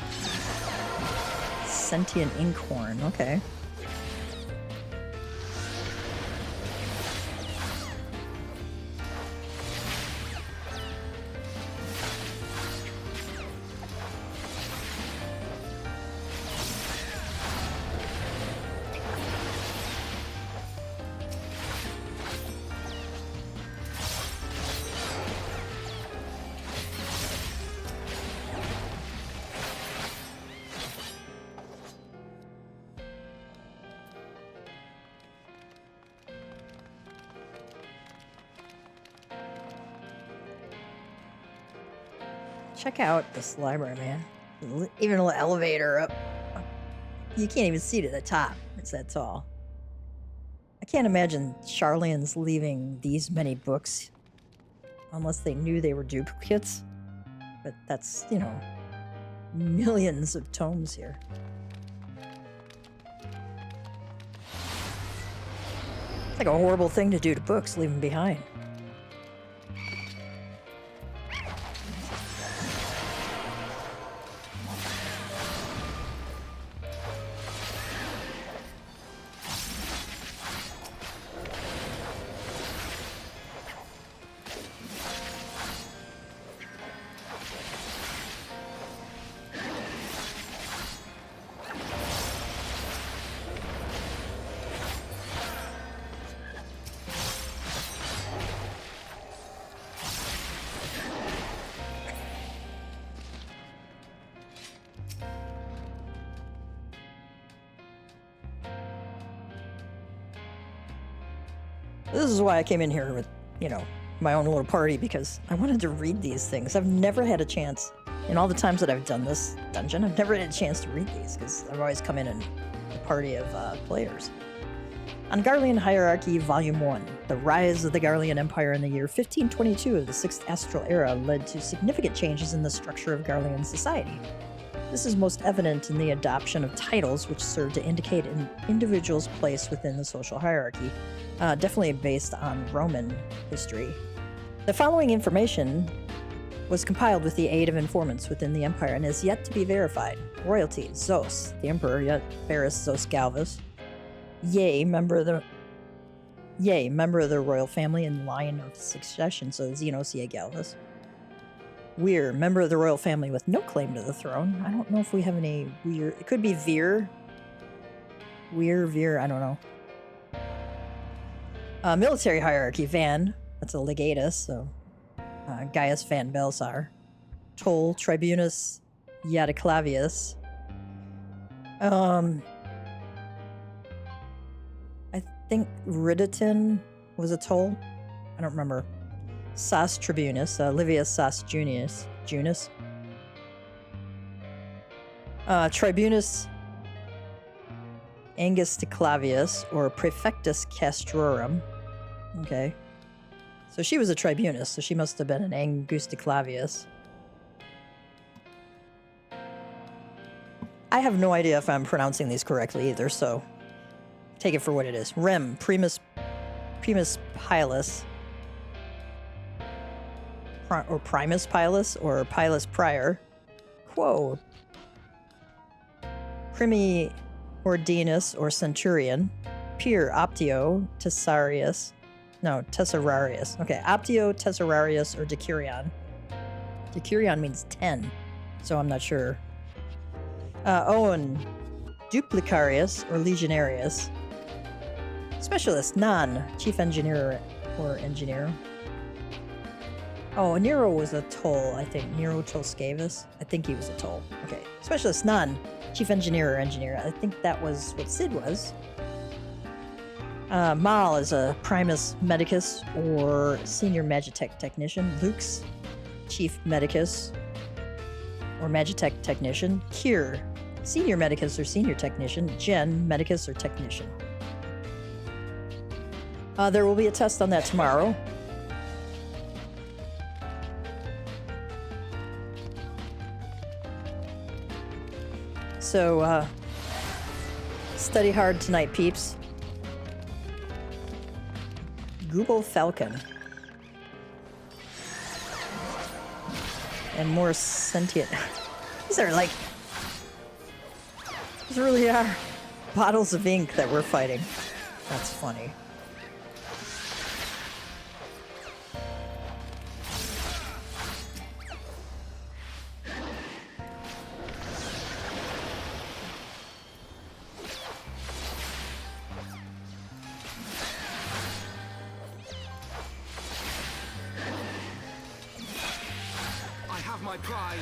Sentient Inkhorn. Okay. Check out this library, man. Even a little elevator up. You can't even see to the top. It's that tall. I can't imagine Charlians leaving these many books unless they knew they were duplicates. But that's, you know, millions of tomes here. It's like a horrible thing to do to books, leave them behind. This is why I came in here with, you know, my own little party, because I wanted to read these things. I've never had a chance, in all the times that I've done this dungeon, I've never had a chance to read these, because I've always come in a party of players. On Garlean Hierarchy, Volume 1, the rise of the Garlean Empire in the year 1522 of the 6th Astral Era led to significant changes in the structure of Garlean society. This is most evident in the adoption of titles which serve to indicate an individual's place within the social hierarchy, definitely based on Roman history. The following information was compiled with the aid of informants within the empire and is yet to be verified. Royalty: Zos, the emperor yet beareth Zos Galvus. Yea, member of the royal family in line of succession, so Xenosia Galvus. Weir, member of the royal family with no claim to the throne. I don't know if we have any Weir. It could be Veer. Veer, I don't know. Military hierarchy, Van. That's a legatus, so Gaius Van Belsar. Toll, Tribunus Yadiclavius. I think Riditon was a toll. I don't remember. Sas Tribunus, Livius Sas Junius. Tribunus Angusticlavius, or Praefectus Castrorum. Okay. So she was a tribunus, so she must have been an Angusticlavius. I have no idea if I'm pronouncing these correctly either, so take it for what it is. Rem, Primus Pilus, or Primus Pilus, or Pilus Prior. Quo. Primi Ordinus, or Centurion. Peer, Optio, Tesserarius. Okay, Optio, Tesserarius, or Decurion. Decurion means 10, so I'm not sure. Owen, Duplicarius, or Legionarius. Specialist, Non, Chief Engineer, or Engineer. Oh, Nero was a toll, I think. Nero Toscavus. I think he was a toll. Okay. Specialist, Non, Chief Engineer, or Engineer. I think that was what Sid was. Mal is a Primus Medicus, or Senior Magitech Technician. Lux, Chief Medicus, or Magitech Technician. Kier, Senior Medicus, or Senior Technician. Gen, Medicus, or Technician. There will be a test on that tomorrow. So, study hard tonight, peeps. Gubal Falcon. And more sentient. These are like... These really are bottles of ink that we're fighting. That's funny. My pride.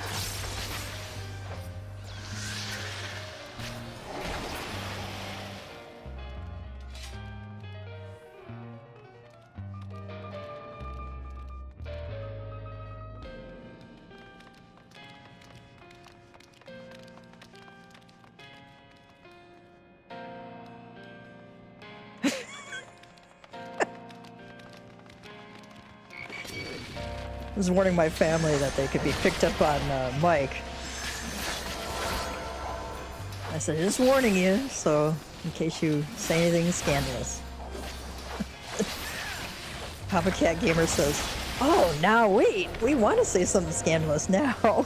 I was warning my family that they could be picked up on mic. I said, just warning you, so in case you say anything scandalous. Papa Cat Gamer says, oh, now wait, we want to say something scandalous now.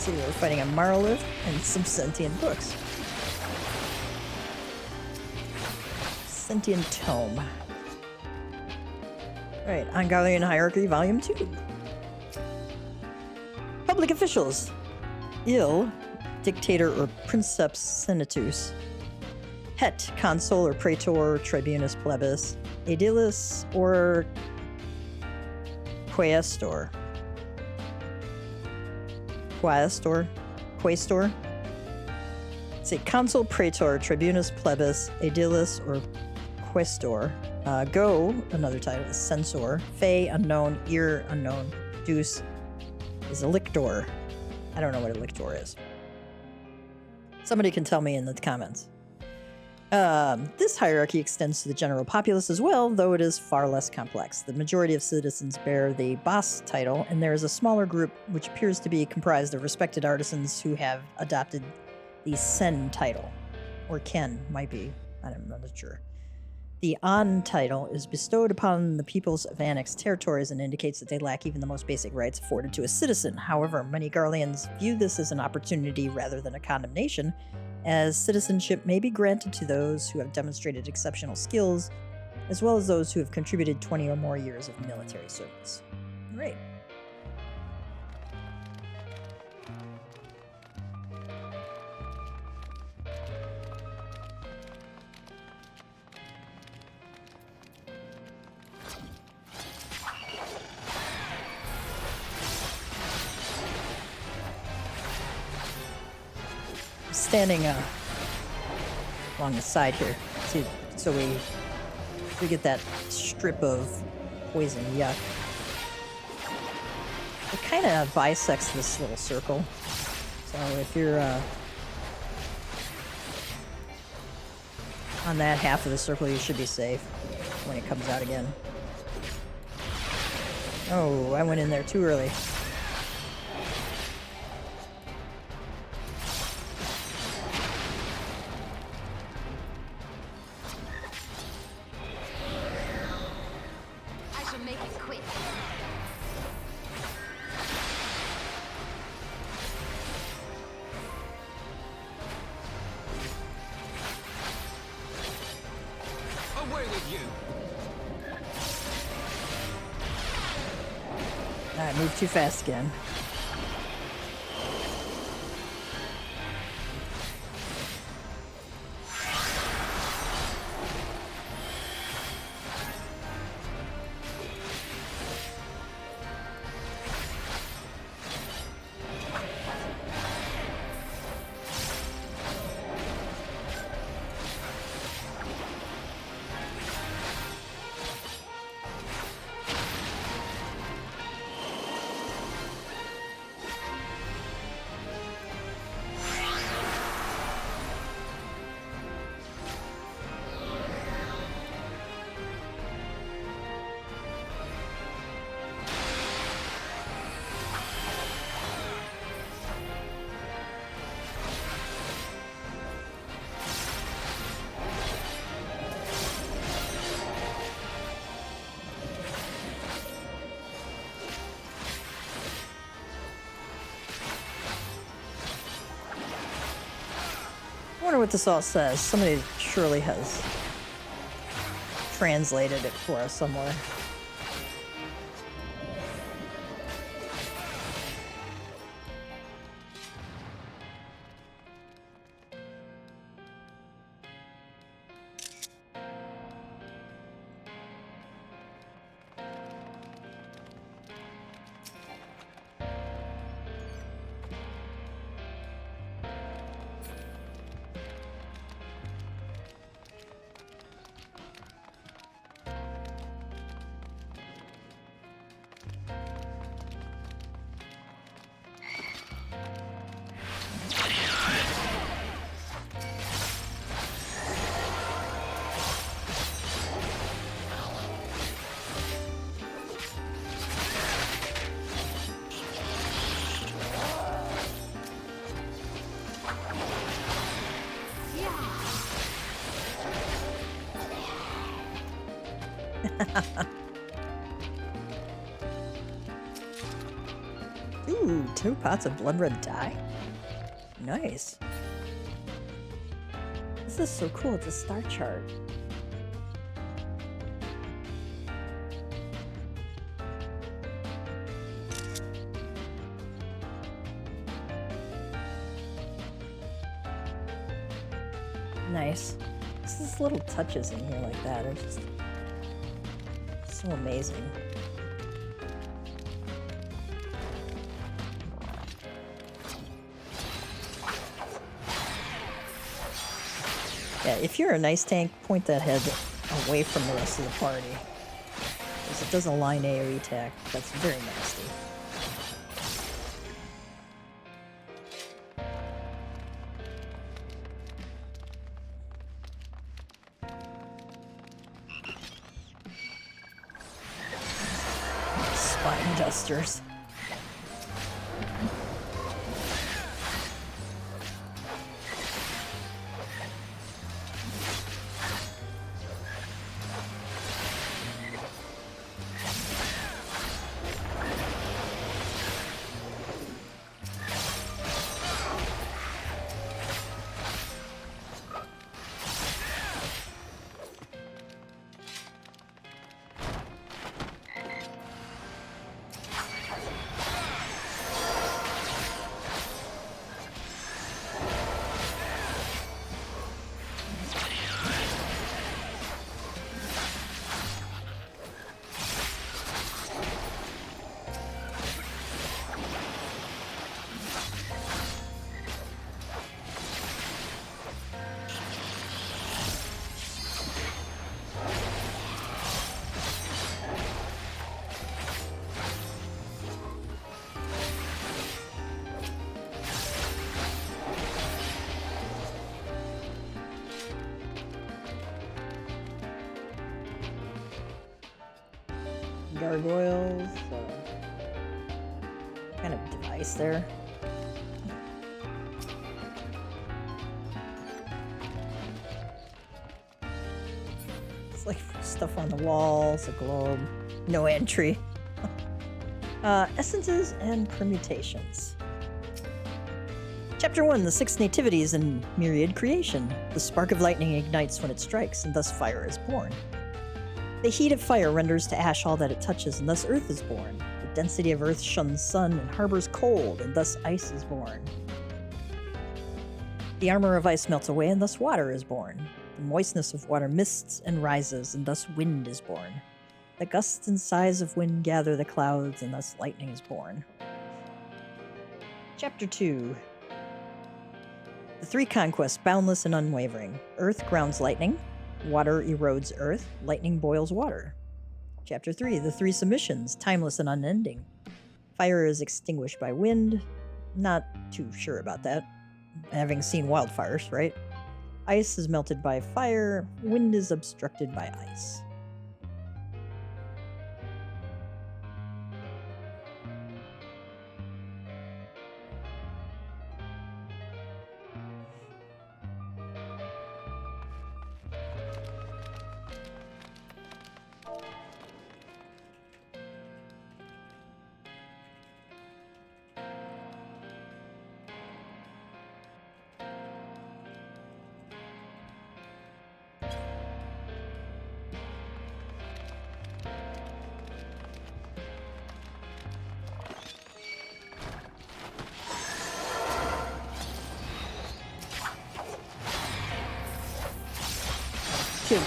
We're fighting a Marlith and some sentient books. Sentient Tome. Alright, Angalian Hierarchy, Volume 2. Public officials. Il, Dictator or Princeps Senatus. Het, Consul or Praetor, Tribunus Plebis. Aedilis or Quaestor. Quaestor. Say Consul, Praetor, Tribunus Plebis, Aedilis, or Questor. Go, another title, is Censor. Fey, unknown. Ear, unknown. Deuce is a lictor. I don't know what a lictor is. Somebody can tell me in the comments. This hierarchy extends to the general populace as well, though it is far less complex. The majority of citizens bear the boss title, and there is a smaller group which appears to be comprised of respected artisans who have adopted the Sen title. Or Ken, might be. I'm not sure. The An title is bestowed upon the peoples of annexed territories and indicates that they lack even the most basic rights afforded to a citizen. However, many Garleans view this as an opportunity rather than a condemnation, as citizenship may be granted to those who have demonstrated exceptional skills as well as those who have contributed 20 or more years of military service. Great. Standing along the side here, so we get that strip of poison yuck. It kind of bisects this little circle, so if you're on that half of the circle, you should be safe when it comes out again. Oh, I went in there too early. Alright, move too fast again. I wonder what this all says. Somebody surely has translated it for us somewhere. Ooh, 2 pots of blood red dye. Nice. This is so cool. It's a star chart. Nice. Just little touches in here like that are just so amazing. Yeah, if you're a nice tank, point that head away from the rest of the party, because it does a line AoE attack. That's very nasty. Spine dusters. gargoyles. Kind of device there. It's like stuff on the walls, a globe, no entry. Essences and permutations. Chapter 1, the 6 nativities and myriad creation. The spark of lightning ignites when it strikes, and thus fire is born. The heat of fire renders to ash all that it touches, and thus earth is born. The density of earth shuns sun and harbors cold, and thus ice is born. The armor of ice melts away, and thus water is born. The moistness of water mists and rises, and thus wind is born. The gusts and sighs of wind gather the clouds, and thus lightning is born. Chapter 2. The 3 conquests, boundless and unwavering. Earth grounds lightning. Water erodes earth. Lightning boils water. Chapter 3. The 3 submissions, timeless and unending. Fire is extinguished by wind. Not too sure about that. Having seen wildfires, right? Ice is melted by fire. Wind is obstructed by ice.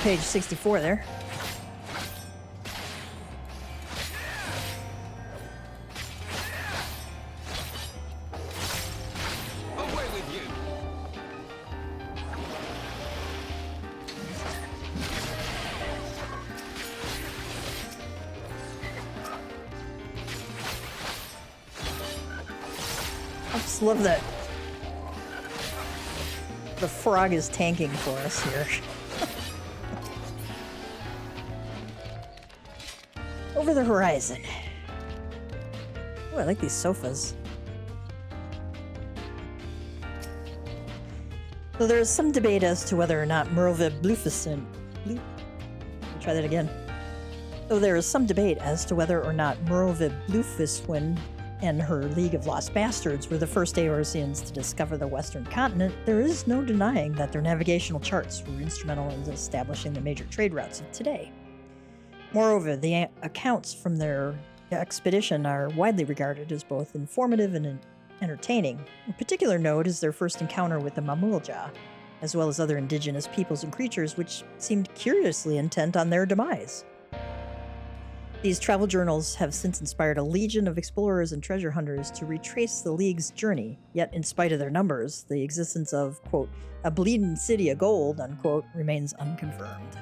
Page 64 there. Away with you. I just love that the frog is tanking for us here. Over the horizon. Oh, I like these sofas. So there is some debate as to whether or not Merlve Blufiswin. Try that again. Though there is some debate as to whether or not Merlve Blufiswin and her League of Lost Bastards were the first Eorzeans to discover the Western continent, there is no denying that their navigational charts were instrumental in establishing the major trade routes of today. Moreover, the accounts from their expedition are widely regarded as both informative and entertaining. Of particular note is their first encounter with the Mamulja, as well as other indigenous peoples and creatures which seemed curiously intent on their demise. These travel journals have since inspired a legion of explorers and treasure hunters to retrace the League's journey, yet in spite of their numbers, the existence of, quote, a bleeding city of gold, unquote, remains unconfirmed.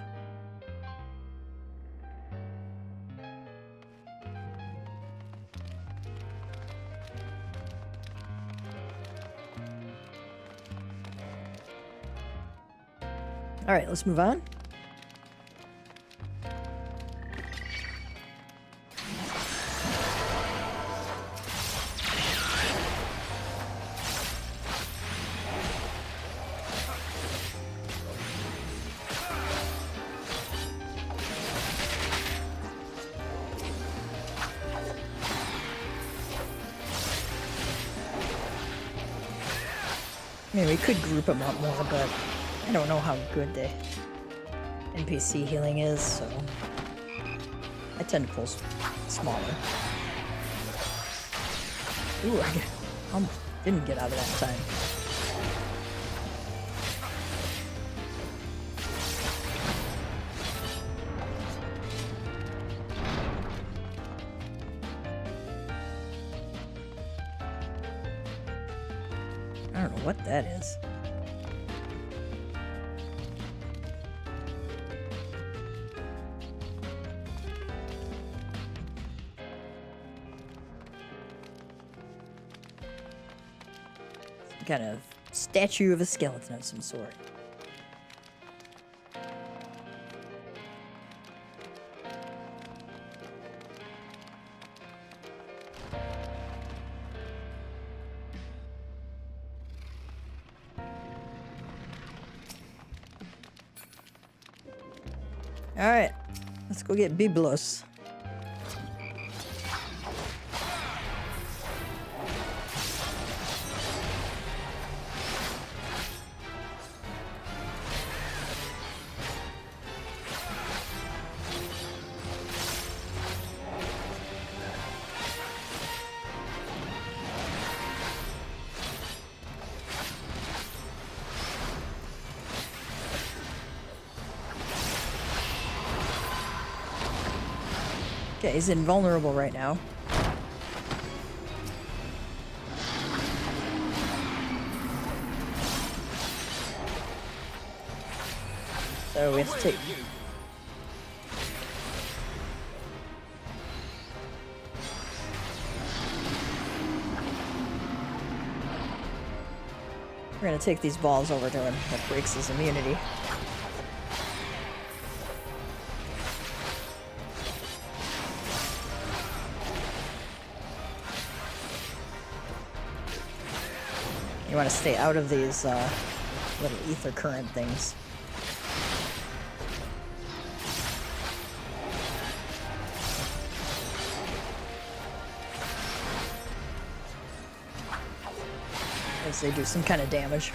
All right, let's move on. I mean, we could group them up more, but I don't know how good the NPC healing is, so I tend to pull smaller. Ooh, I almost didn't get out of that time. I don't know what that is. Kind of statue of a skeleton of some sort. Alright, let's go get Biblos. Okay, he's invulnerable right now. So we have to take... We're gonna take these balls over to him. That breaks his immunity. You want to stay out of these little ether current things. As they do some kind of damage.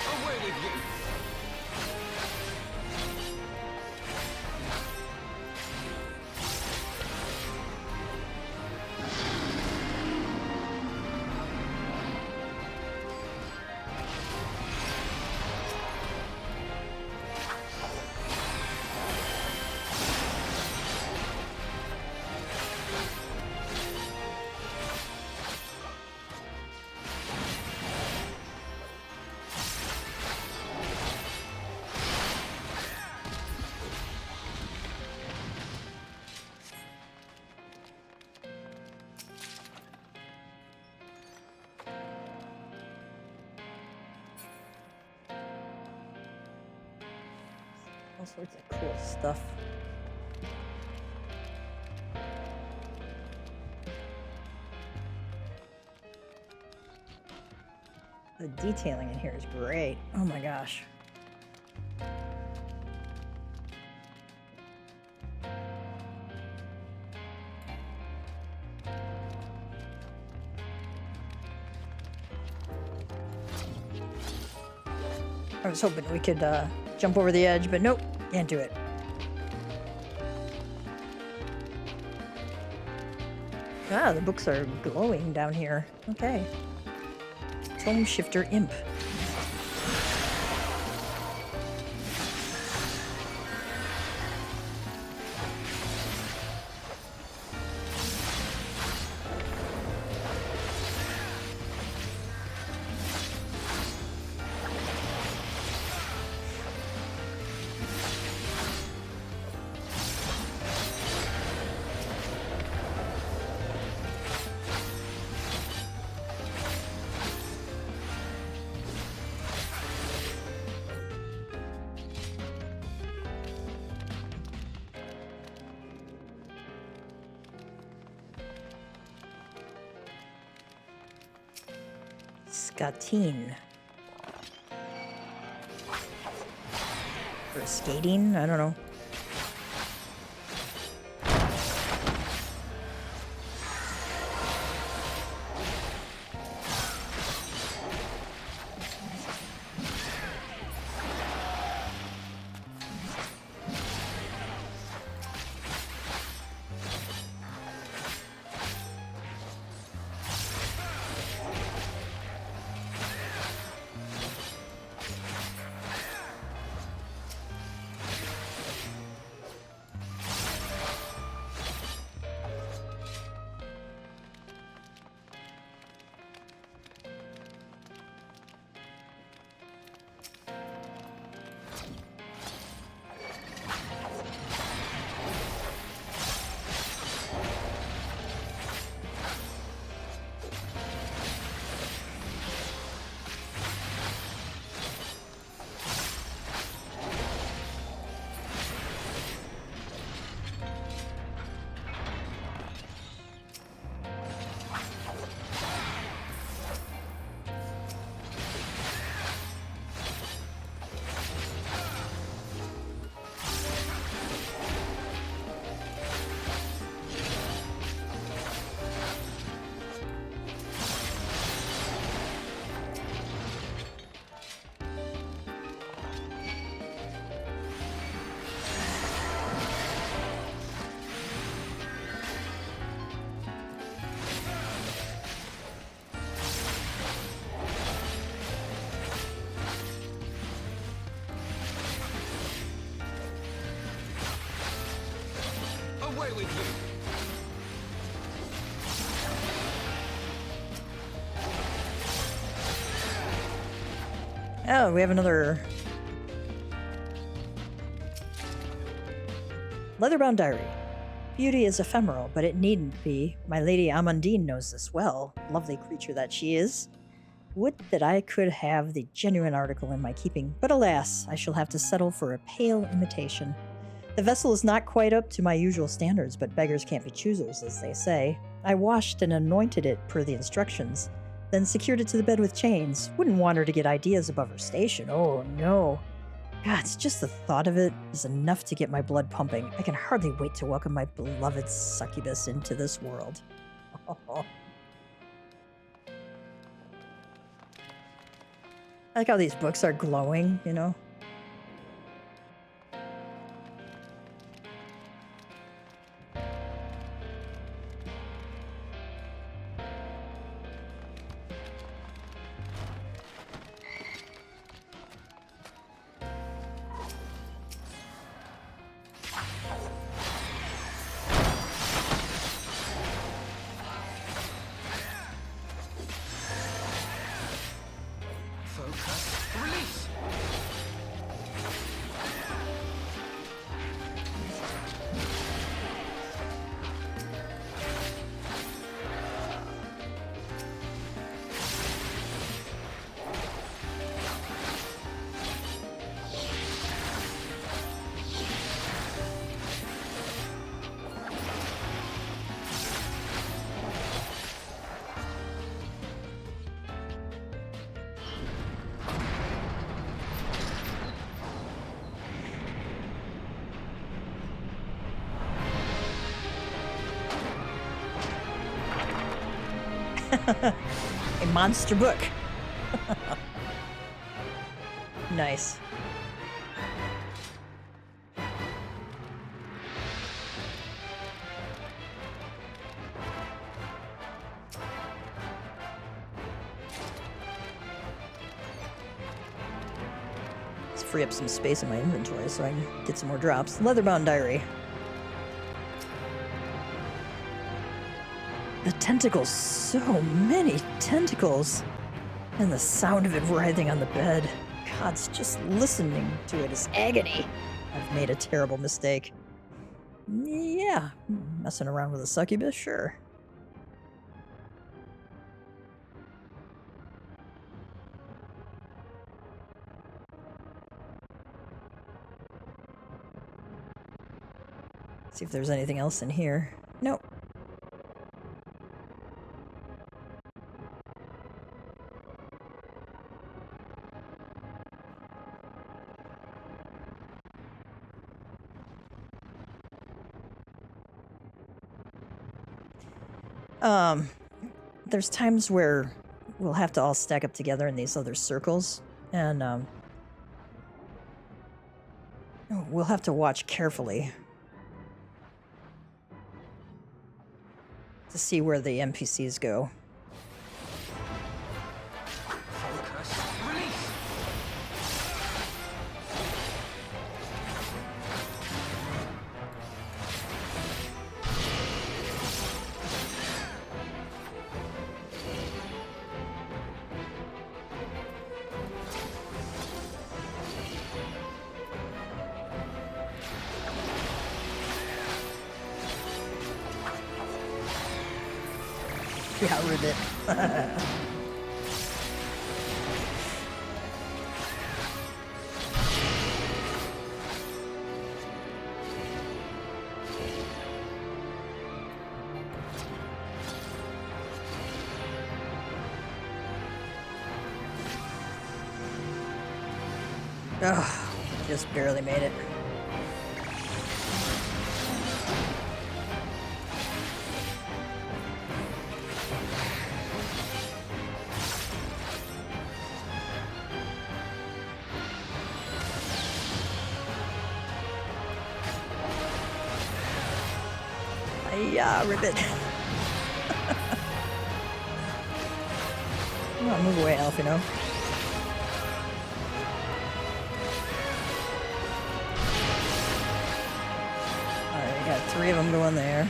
Away with you. All sorts of cool stuff. The detailing in here is great. Oh my gosh. I was hoping we could jump over the edge, but nope, can't do it. Ah, the books are glowing down here. Okay. Tome Shifter Imp. Skatine. For skating? I don't know. Away with you. Oh, we have another leatherbound diary. Beauty is ephemeral, but it needn't be. My lady Amandine knows this well, lovely creature that she is. Would that I could have the genuine article in my keeping, but alas, I shall have to settle for a pale imitation. The vessel is not quite up to my usual standards, but beggars can't be choosers, as they say. I washed and anointed it per the instructions, then secured it to the bed with chains. Wouldn't want her to get ideas above her station, oh no. God, it's just the thought of it is enough to get my blood pumping. I can hardly wait to welcome my beloved succubus into this world. I like how these books are glowing, you know? Focus. Release. A monster book. Nice. Let's free up some space in my inventory so I can get some more drops. Leatherbound diary. The tentacles, so many tentacles. And the sound of it writhing on the bed. God's just listening to it is agony. I've made a terrible mistake. Yeah, messing around with a succubus, sure. See if there's anything else in here. Nope. There's times where we'll have to all stack up together in these other circles, and we'll have to watch carefully to see where the NPCs go. Focus. Release. Yeah, ribbit. Oh, just barely made it. Yeah, ribbit. Come on, move away, Elf, you know. Alright. Got 3 of them going there.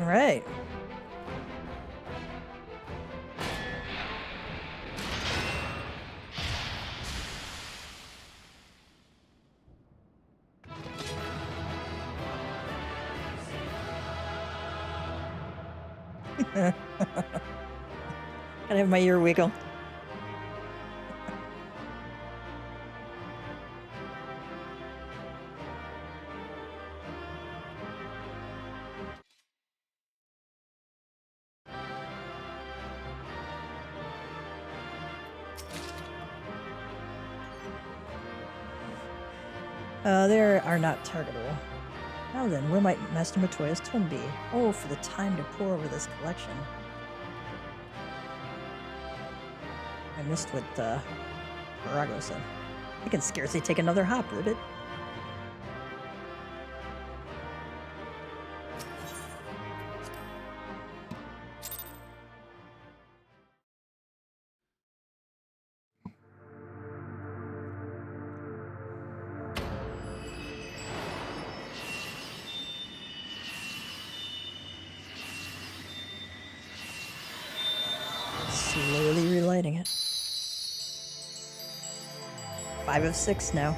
All right. Gotta have my ear wiggle. There are not targetable. Now then, where might Master Miqo'te's tome be? Oh, for the time to pore over this collection. I missed what Parago said. I can scarcely take another hop, Ribbit. Slowly relighting it. 5 of 6 now.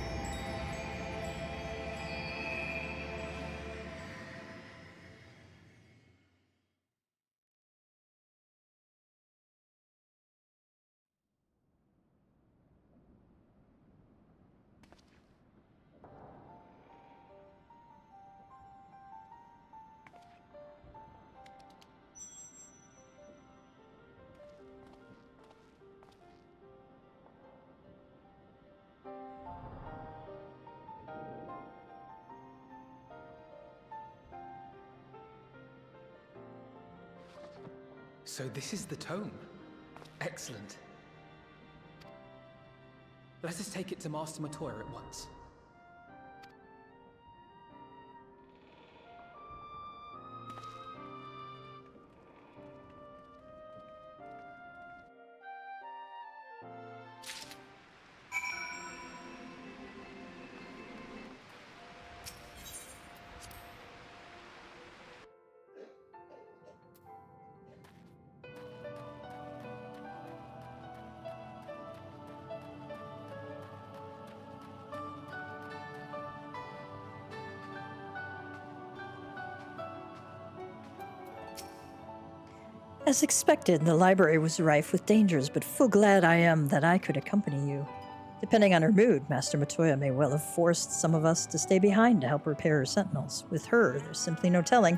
So this is the tome. Excellent. Let us take it to Master Miqo'te at once. As expected, the library was rife with dangers, but full glad I am that I could accompany you. Depending on her mood, Master Miqo'te may well have forced some of us to stay behind to help repair her sentinels. With her, there's simply no telling.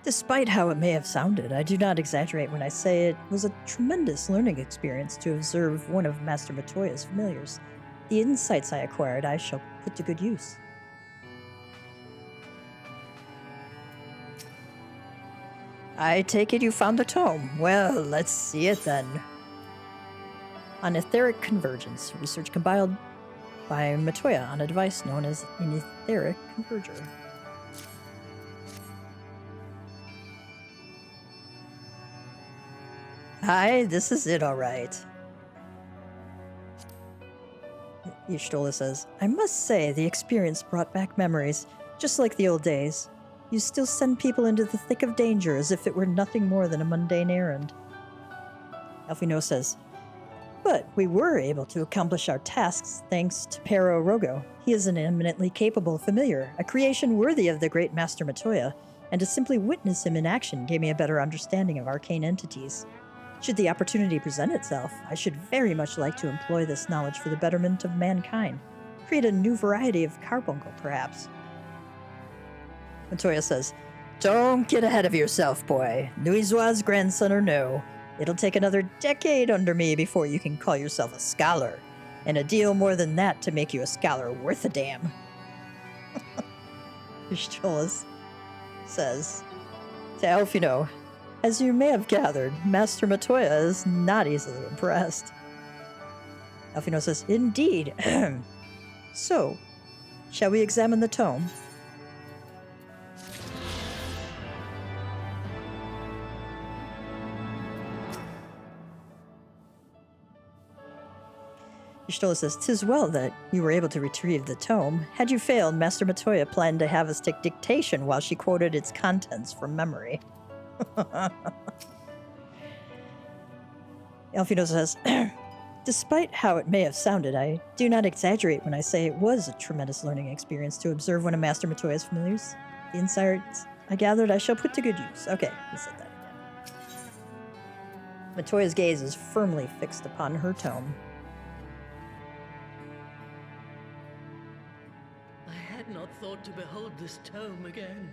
Despite how it may have sounded, I do not exaggerate when I say it was a tremendous learning experience to observe one of Master Miqo'te's familiars. The insights I acquired I shall put to good use. I take it you found the tome. Well, let's see it then. On etheric convergence, research compiled by Miqo'te on a device known as an etheric converger. Hi, this is it, all right. Zhloe says, I must say the experience brought back memories, just like the old days. You still send people into the thick of danger as if it were nothing more than a mundane errand. Elfino says, but we were able to accomplish our tasks thanks to Pero Rogo. He is an eminently capable familiar, a creation worthy of the great Master Miqo'te, and to simply witness him in action gave me a better understanding of arcane entities. Should the opportunity present itself, I should very much like to employ this knowledge for the betterment of mankind. Create a new variety of carbuncle, perhaps. Miqo'te says, don't get ahead of yourself, boy. Nuizua's grandson or no. It'll take another decade under me before you can call yourself a scholar, and a deal more than that to make you a scholar worth a damn. Zhloe says to Alphino, as you may have gathered, Master Miqo'te is not easily impressed. Alphino says, indeed. So, shall we examine the tome? Zhloe says, 'tis well that you were able to retrieve the tome. Had you failed, Master Miqo'te planned to have us take dictation while she quoted its contents from memory. Alphino says, despite how it may have sounded, I do not exaggerate when I say it was a tremendous learning experience to observe one of Master Miqo'te's familiars. The insights I gathered I shall put to good use. Okay, he said that again. Miqo'te's gaze is firmly fixed upon her tome. I had not thought to behold this tome again.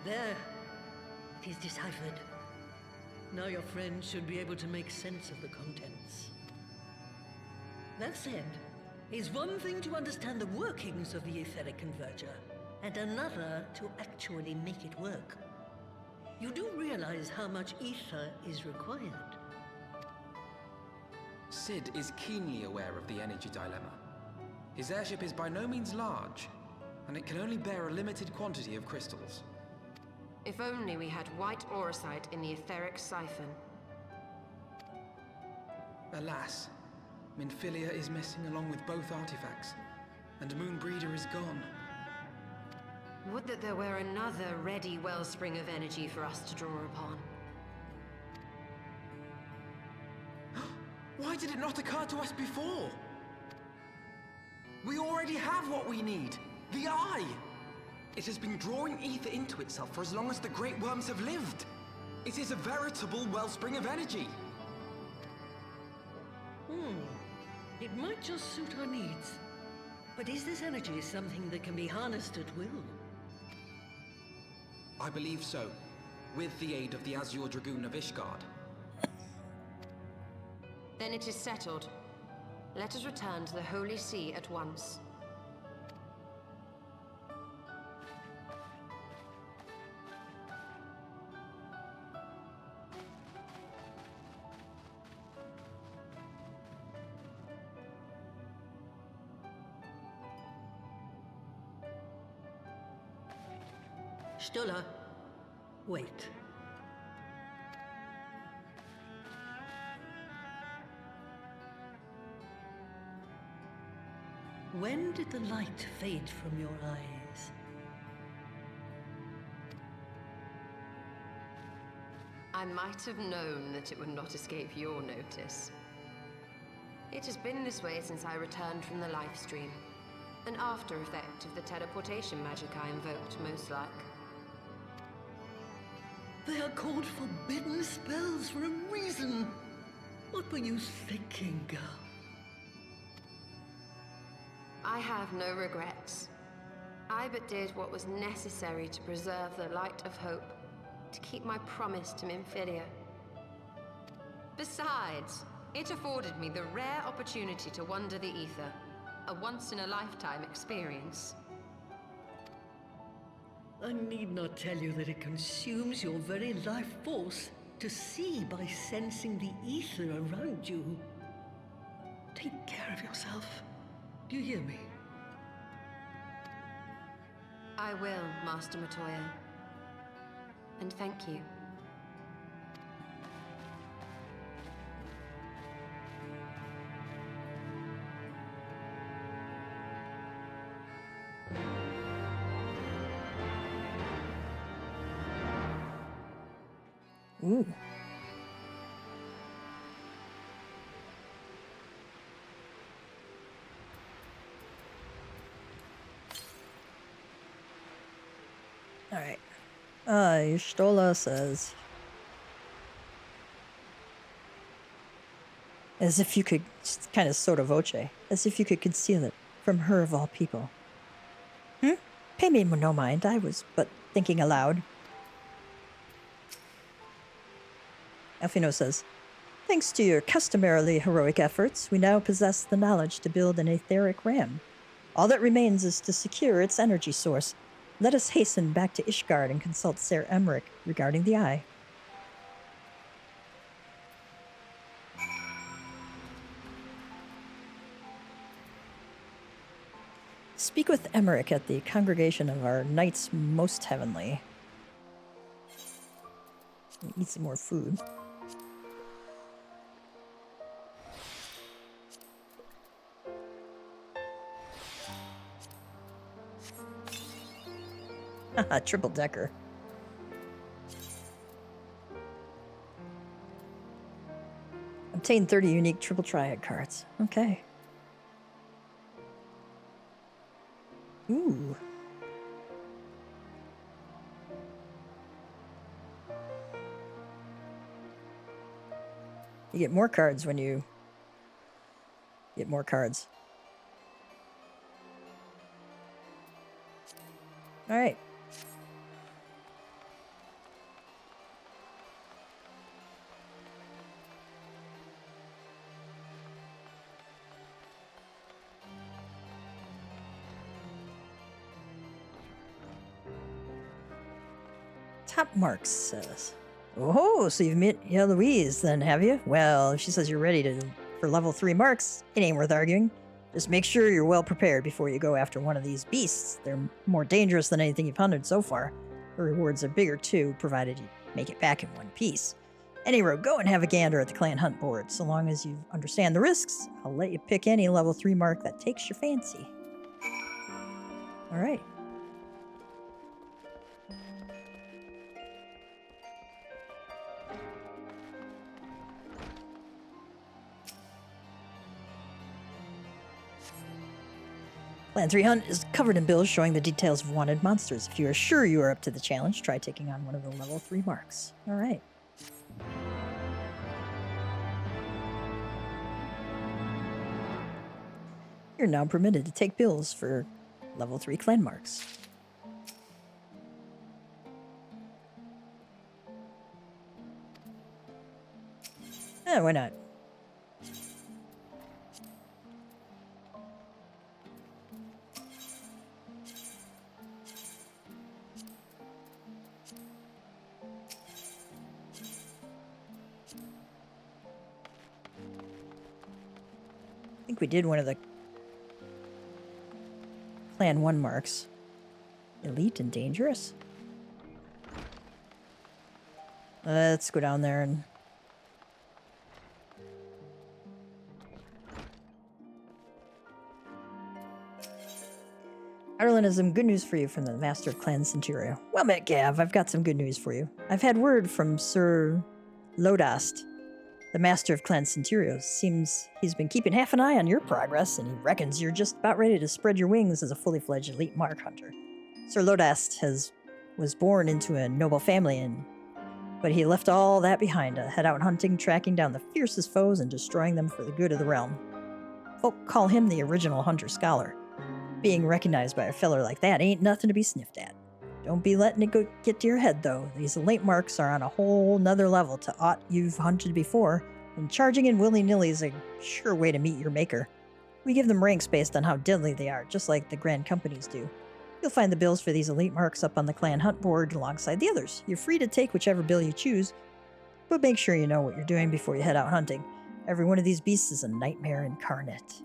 There. It is deciphered. Now your friend should be able to make sense of the contents. That said, it's one thing to understand the workings of the etheric converger, and another to actually make it work. You do realize how much ether is required? Sid is keenly aware of the energy dilemma. His airship is by no means large, and it can only bear a limited quantity of crystals. If only we had white aurosite in the etheric siphon. Alas, Minfilia is missing along with both artifacts, and Moonbreeder is gone. Would that there were another ready wellspring of energy for us to draw upon. Why did it not occur to us before? We already have what we need! The Eye! It has been drawing ether into itself for as long as the Great Worms have lived. It is a veritable wellspring of energy. It might just suit our needs. But is this energy something that can be harnessed at will? I believe so, with the aid of the Azure Dragoon of Ishgard. Then it is settled. Let us return to the Holy See at once. Zhloe, wait. When did the light fade from your eyes? I might have known that it would not escape your notice. It has been this way since I returned from the life stream. An after effect of the teleportation magic I invoked, most like. They are called forbidden spells for a reason. What were you thinking, girl? I have no regrets. I but did what was necessary to preserve the light of hope, to keep my promise to Minfilia. Besides, it afforded me the rare opportunity to wander the ether, a once-in-a-lifetime experience. I need not tell you that it consumes your very life force to see by sensing the ether around you. Take care of yourself. Do you hear me? I will, Master Miqo'te. And thank you. Ooh. Alright. Zhloe says, As if you could, kind of sotto voce, as if you could conceal it from her of all people. Pay me no mind, I was but thinking aloud. Alfino says, thanks to your customarily heroic efforts, we now possess the knowledge to build an etheric ram. All that remains is to secure its energy source. Let us hasten back to Ishgard and consult Ser Emmerich regarding the eye. Speak with Emmerich at the congregation of our Knights Most Heavenly. Eat some more food. Haha, triple decker. Obtain 30 unique triple triad cards. Okay. Ooh. You get more cards when you get more cards. All right. Top marks says. Oh, so you've met Louise then, have you? Well, if she says you're ready for level 3 marks, it ain't worth arguing. Just make sure you're well prepared before you go after one of these beasts. They're more dangerous than anything you've hunted so far. The rewards are bigger too, provided you make it back in one piece. Anyway, go and have a gander at the clan hunt board. So long as you understand the risks, I'll let you pick any level 3 mark that takes your fancy. Alright. Clan 3 Hunt is covered in bills showing the details of wanted monsters. If you are sure you are up to the challenge, try taking on one of the level 3 marks. Alright. You're now permitted to take bills for level 3 clan marks. Why not? I think we did one of the Clan 1 marks. Elite and dangerous? Let's go down there and... Ireland has some good news for you from the Master of Clan Centurio. Well met, Gav. I've got some good news for you. I've had word from Sir Lodast, the Master of Clan Centurio. Seems he's been keeping half an eye on your progress, and he reckons you're just about ready to spread your wings as a fully fledged elite mark hunter. Sir Lodast was born into a noble family, but he left all that behind to head out hunting, tracking down the fiercest foes and destroying them for the good of the realm. Folk call him the original hunter-scholar. Being recognized by a feller like that ain't nothing to be sniffed at. Don't be letting it get to your head, though. These elite marks are on a whole nother level to aught you've hunted before, and charging in willy-nilly is a sure way to meet your maker. We give them ranks based on how deadly they are, just like the grand companies do. You'll find the bills for these elite marks up on the clan hunt board alongside the others. You're free to take whichever bill you choose, but make sure you know what you're doing before you head out hunting. Every one of these beasts is a nightmare incarnate.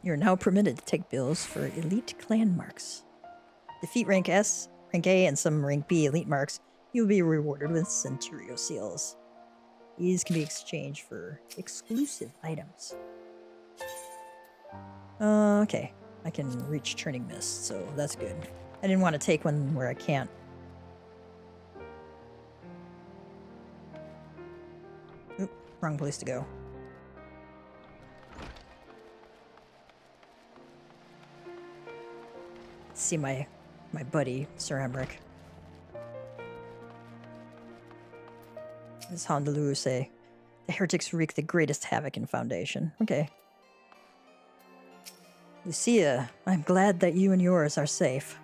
You're now permitted to take bills for elite clan marks. Defeat rank S, rank A, and some rank B elite marks. You'll be rewarded with Centurio seals. These can be exchanged for exclusive items. Okay, I can reach Turning Mist, so that's good. I didn't want to take one where I can't. Oop, wrong place to go. Let's see my buddy, Sir Emmerich. As Honolulu say, the heretics wreak the greatest havoc in Foundation. Okay. Lucia, I'm glad that you and yours are safe.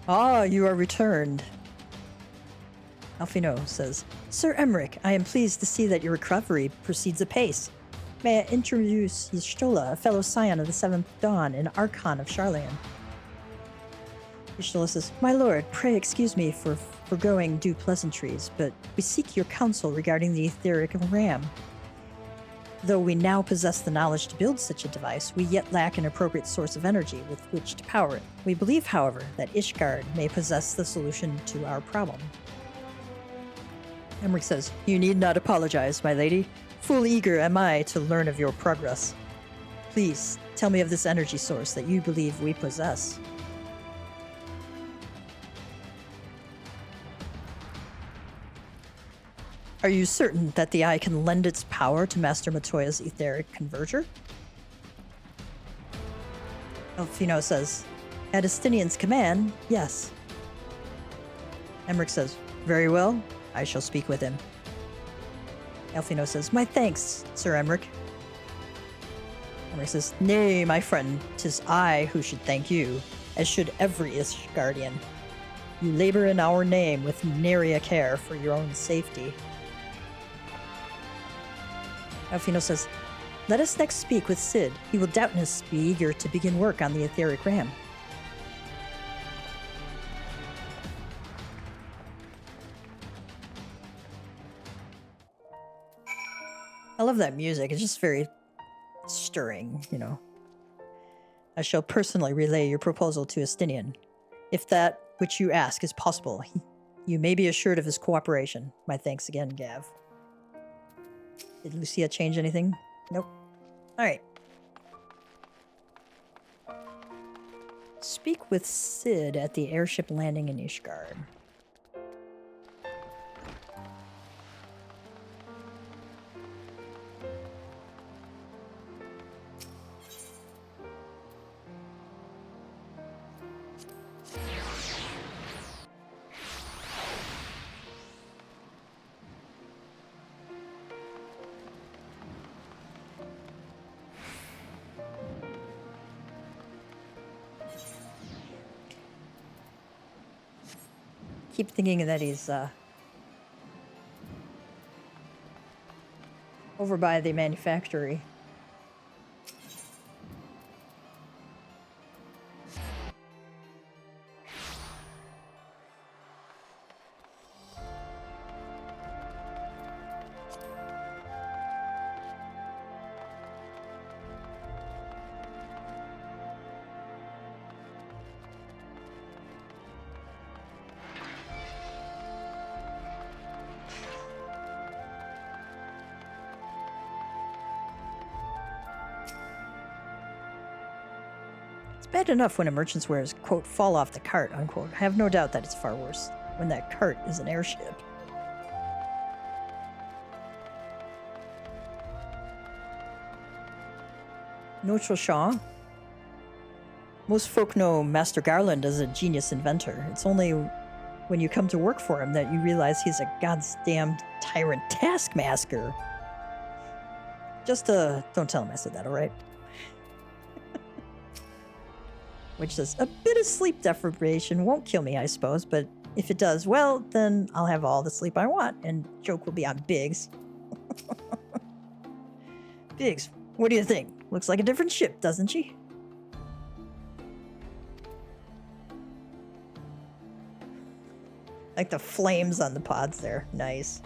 Ah, you are returned. Alfino says, Sir Emmerich, I am pleased to see that your recovery proceeds apace. May I introduce Y'shtola, a fellow scion of the Seventh Dawn and Archon of Sharlayan. Y'shtola says, My lord, pray excuse me for forgoing due pleasantries, but we seek your counsel regarding the etheric ram. Though we now possess the knowledge to build such a device, we yet lack an appropriate source of energy with which to power it. We believe, however, that Ishgard may possess the solution to our problem. Emmerich says, You need not apologize, my lady. Full eager am I to learn of your progress. Please, tell me of this energy source that you believe we possess. Are you certain that the eye can lend its power to Master Matoya's etheric converter? Alfino says, At Estinian's command, yes. Emmerich says, Very well, I shall speak with him. Alfino says, My thanks, Sir Emmerich. Emmerich says, Nay, my friend, 'tis I who should thank you, as should every Ishgardian. You labor in our name with nary a care for your own safety. Alfino says, Let us next speak with Cid. He will doubtless be eager to begin work on the etheric ram. I love that music. It's just very stirring, you know. I shall personally relay your proposal to Estinian. If that which you ask is possible, you may be assured of his cooperation. My thanks again, Gav. Did Lucia change anything? Nope. Alright. Speak with Cid at the airship landing in Ishgard. Keep thinking that he's over by the manufactory. Bad enough when a merchant's wares, quote, fall off the cart, unquote. I have no doubt that it's far worse when that cart is an airship. Notre Champ. Most folk know Master Garland as a genius inventor. It's only when you come to work for him that you realize he's a goddamn tyrant taskmaster. Just, don't tell him I said that, alright? Which says, a bit of sleep deprivation won't kill me, I suppose, but if it does, well, then I'll have all the sleep I want, and joke will be on Biggs. Biggs, what do you think? Looks like a different ship, doesn't she? Like the flames on the pods there. Nice.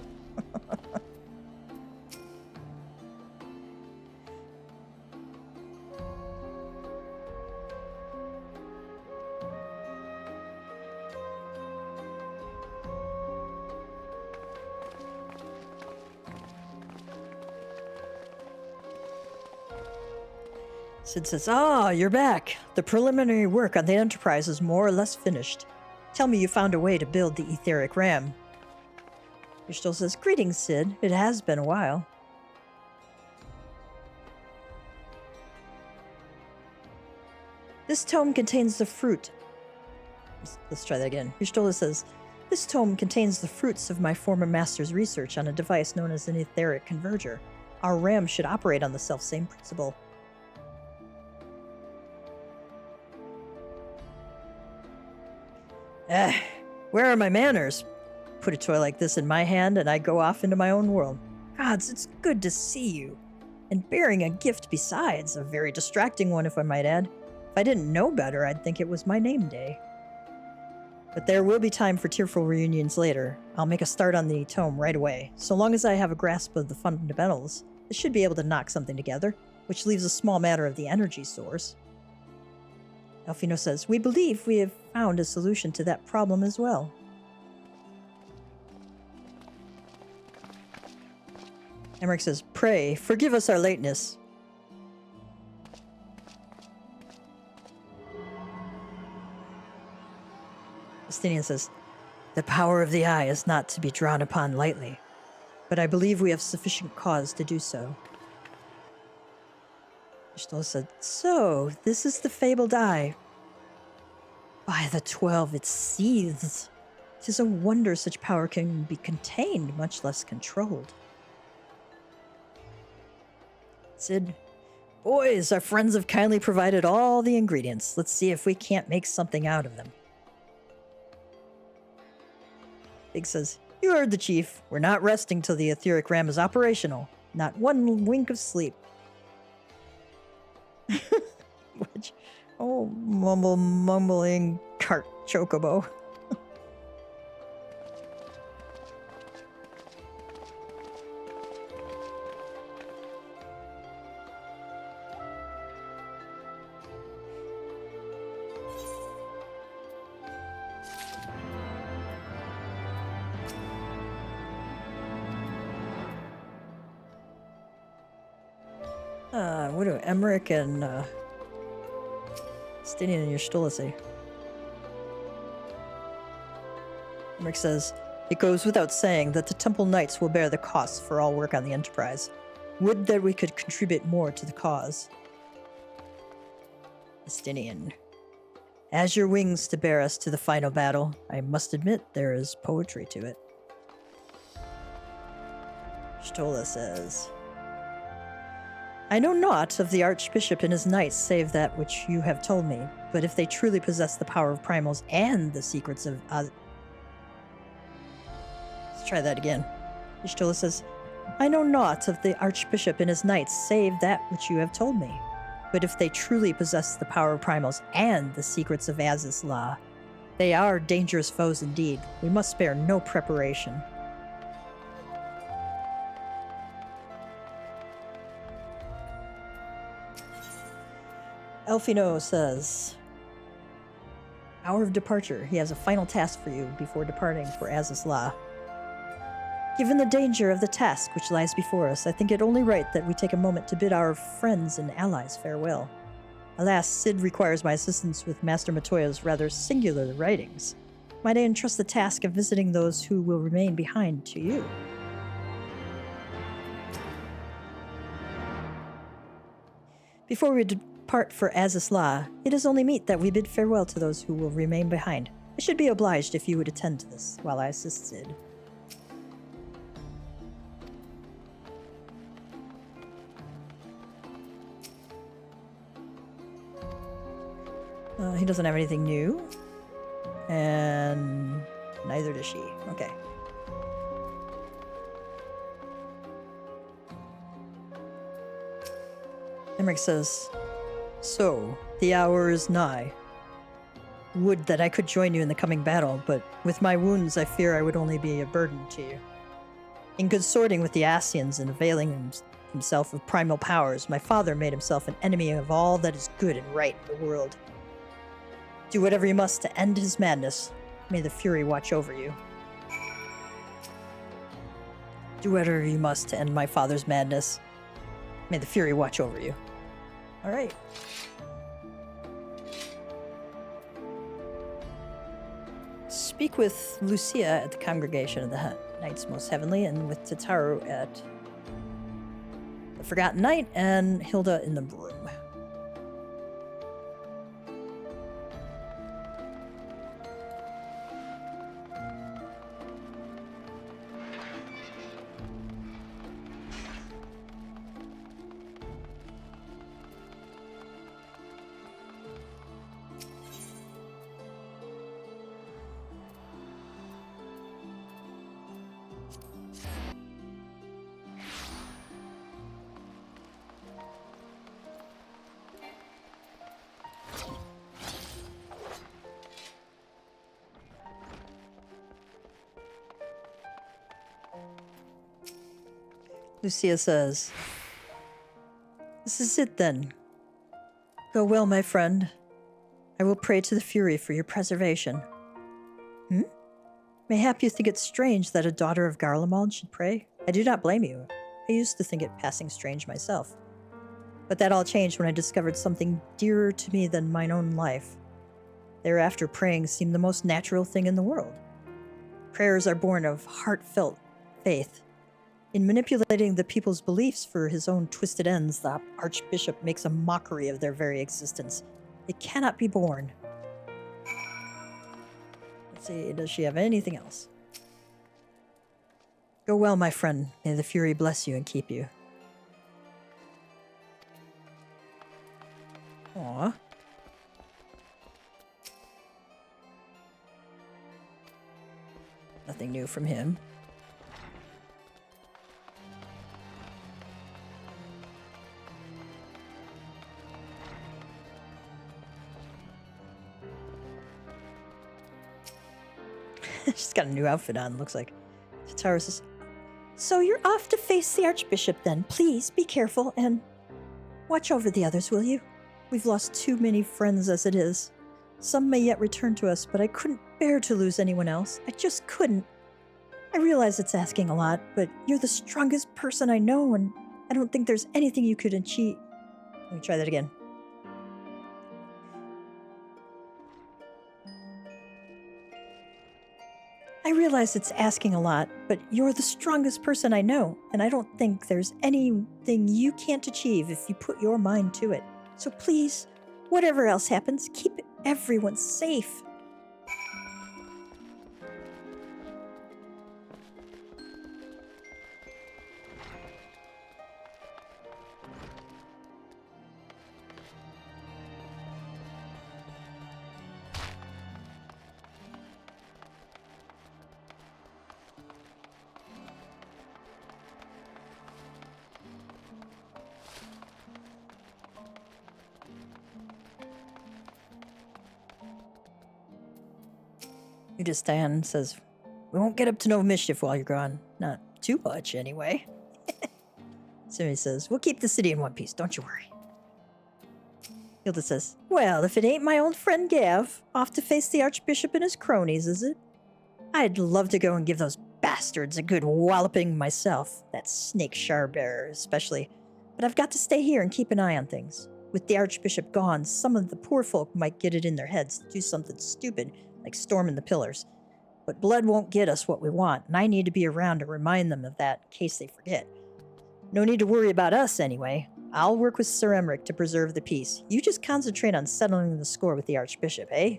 Sid says, "Ah, you're back. The preliminary work on the Enterprise is more or less finished. Tell me you found a way to build the etheric ram." Yashtil says, "Greetings, Sid. It has been a while." This tome contains the fruit. Let's try that again. Yashtil says, "This tome contains the fruits of my former master's research on a device known as an etheric converger. Our ram should operate on the self-same principle." Where are my manners? Put a toy like this in my hand and I go off into my own world. Gods, it's good to see you. And bearing a gift besides, a very distracting one if I might add. If I didn't know better, I'd think it was my name day. But there will be time for tearful reunions later. I'll make a start on the tome right away. So long as I have a grasp of the fundamentals, I should be able to knock something together, which leaves a small matter of the energy source. Elfino says, "We believe we have found a solution to that problem as well." Emmerich says, "Pray, forgive us our lateness." Justinian says, "The power of the eye is not to be drawn upon lightly, but I believe we have sufficient cause to do so." Yashtil said, "So, this is the fabled eye. By the 12, it seethes. 'Tis a wonder such power can be contained, much less controlled." Sid, "Boys, our friends have kindly provided all the ingredients. Let's see if we can't make something out of them." Big says, "You heard the chief. We're not resting till the etheric ram is operational. Not one wink of sleep." Which, oh, mumbling cart chocobo. What do Emmerich and Stinian and Yashtil say? Emmerich says, "It goes without saying that the Temple Knights will bear the costs for all work on the Enterprise. Would that we could contribute more to the cause." Stinian, "As your wings to bear us to the final battle, I must admit there is poetry to it." Stola says, "I know naught of the Archbishop and his knights save that which you have told me, but if they truly possess the power of primals and the secrets of Let's try that again. Ishtola says, "I know naught of the Archbishop and his knights save that which you have told me, but if they truly possess the power of primals and the secrets of Aziz's law, they are dangerous foes indeed. We must spare no preparation." Elfino says, "Hour of departure. He has a final task for you before departing for Aziz's law. Given the danger of the task which lies before us, I think it only right that we take a moment to bid our friends and allies farewell. Alas, Sid requires my assistance with Master Matoya's rather singular writings. Might I entrust the task of visiting those who will remain behind to you?" Before we depart for Aziz's law, it is only meet that we bid farewell to those who will remain behind. I should be obliged if you would attend to this while I assist Sid. He doesn't have anything new. And neither does she. Okay. Emmerich says, "So, the hour is nigh. Would that I could join you in the coming battle, but with my wounds I fear I would only be a burden to you. In consorting with the Asians and availing himself of primal powers, my father made himself an enemy of all that is good and right in the world. Do whatever you must to end his madness. May the Fury watch over you." Do whatever you must to end my father's madness. May the Fury watch over you. All right. Speak with Lucia at the Congregation of the Knights Most Heavenly, and with Tataru at the Forgotten Knight, and Hilda in the Broom. Lucia says, "This is it then. Go well, my friend. I will pray to the Fury for your preservation." Mayhap you think it strange that a daughter of Garlemald should pray? I do not blame you. I used to think it passing strange myself. But that all changed when I discovered something dearer to me than mine own life. Thereafter, praying seemed the most natural thing in the world. Prayers are born of heartfelt faith. In manipulating the people's beliefs for his own twisted ends, the Archbishop makes a mockery of their very existence. It cannot be borne. Let's see, does she have anything else? Go well, my friend. May the Fury bless you and keep you. Aww. Nothing new from him. She's got a new outfit on, looks like. Tataru says, "So you're off to face the Archbishop then. Please be careful and watch over the others, will you? We've lost too many friends as it is. Some may yet return to us, but I couldn't bear to lose anyone else. I just couldn't. I realize it's asking a lot, but you're the strongest person I know, and I don't think there's anything you could achieve." Let me try that again. I realize it's asking a lot, but you're the strongest person I know, and I don't think there's anything you can't achieve if you put your mind to it. So please, whatever else happens, keep everyone safe. Udistan says, "We won't get up to no mischief while you're gone. Not too much, anyway." Sumi says, "We'll keep the city in one piece, don't you worry." Hilda says, "Well, if it ain't my old friend Gav, off to face the Archbishop and his cronies, is it? I'd love to go and give those bastards a good walloping myself, that snake Sharbearer especially, but I've got to stay here and keep an eye on things. With the Archbishop gone, some of the poor folk might get it in their heads to do something stupid, like storming the pillars. But blood won't get us what we want, and I need to be around to remind them of that in case they forget. No need to worry about us, anyway. I'll work with Sir Emmerich to preserve the peace. You just concentrate on settling the score with the Archbishop, eh?"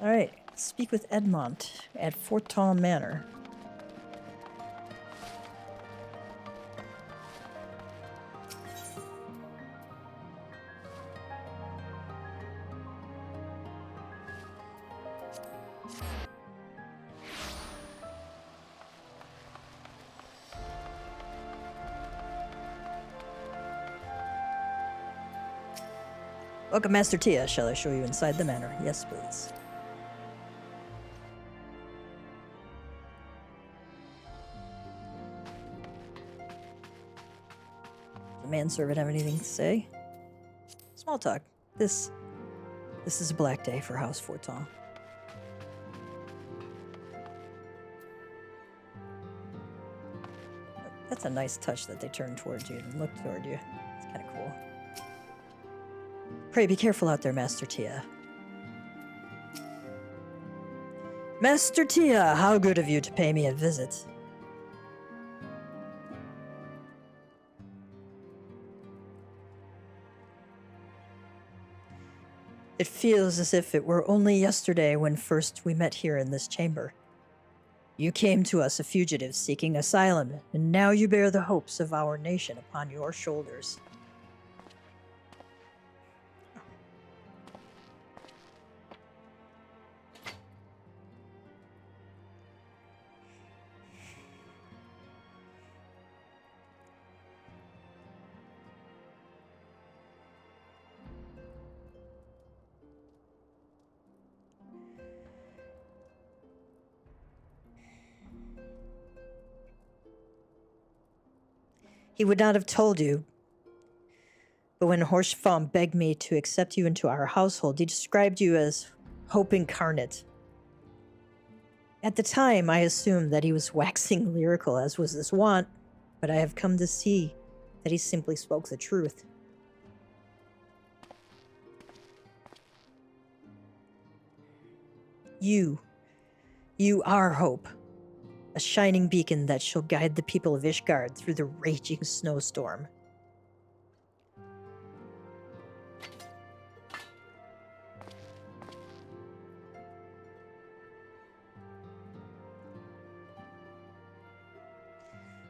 Alright, speak with Edmont at Forton Manor. Welcome, Master Tia. Shall I show you inside the manor? Yes, please. Does the manservant have anything to say? Small talk. This is a black day for House Forton. That's a nice touch that they turn towards you and look toward you. It's kind of cool. Pray be careful out there, Master Tia. Master Tia, how good of you to pay me a visit. It feels as if it were only yesterday when first we met here in this chamber. You came to us a fugitive seeking asylum, and now you bear the hopes of our nation upon your shoulders. He would not have told you, but when Horshfawn begged me to accept you into our household, he described you as hope incarnate. At the time, I assumed that he was waxing lyrical, as was his wont, but I have come to see that he simply spoke the truth. You are hope. A shining beacon that shall guide the people of Ishgard through the raging snowstorm.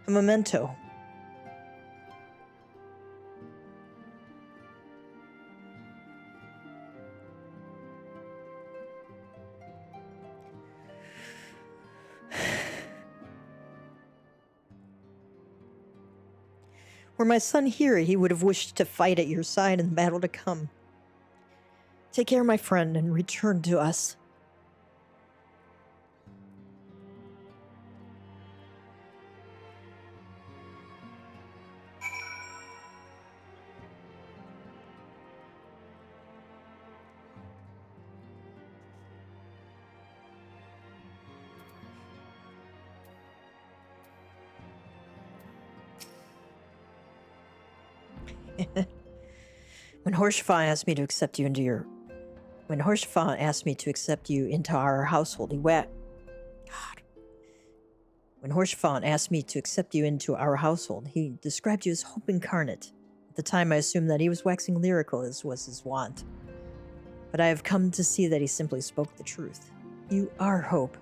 A memento. Were my son here, he would have wished to fight at your side in the battle to come. Take care, my friend, and return to us. When Horshfawn asked me to accept you into our household, he described you as hope incarnate. At the time, I assumed that he was waxing lyrical, as was his wont. But I have come to see that he simply spoke the truth. You are hope,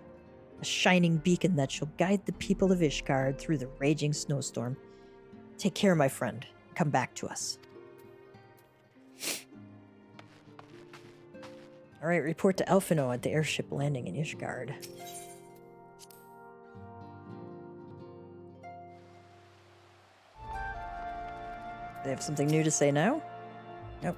a shining beacon that shall guide the people of Ishgard through the raging snowstorm. Take care, my friend. Come back to us. Alright, report to Elfino at the airship landing in Ishgard. They have something new to say now? Nope.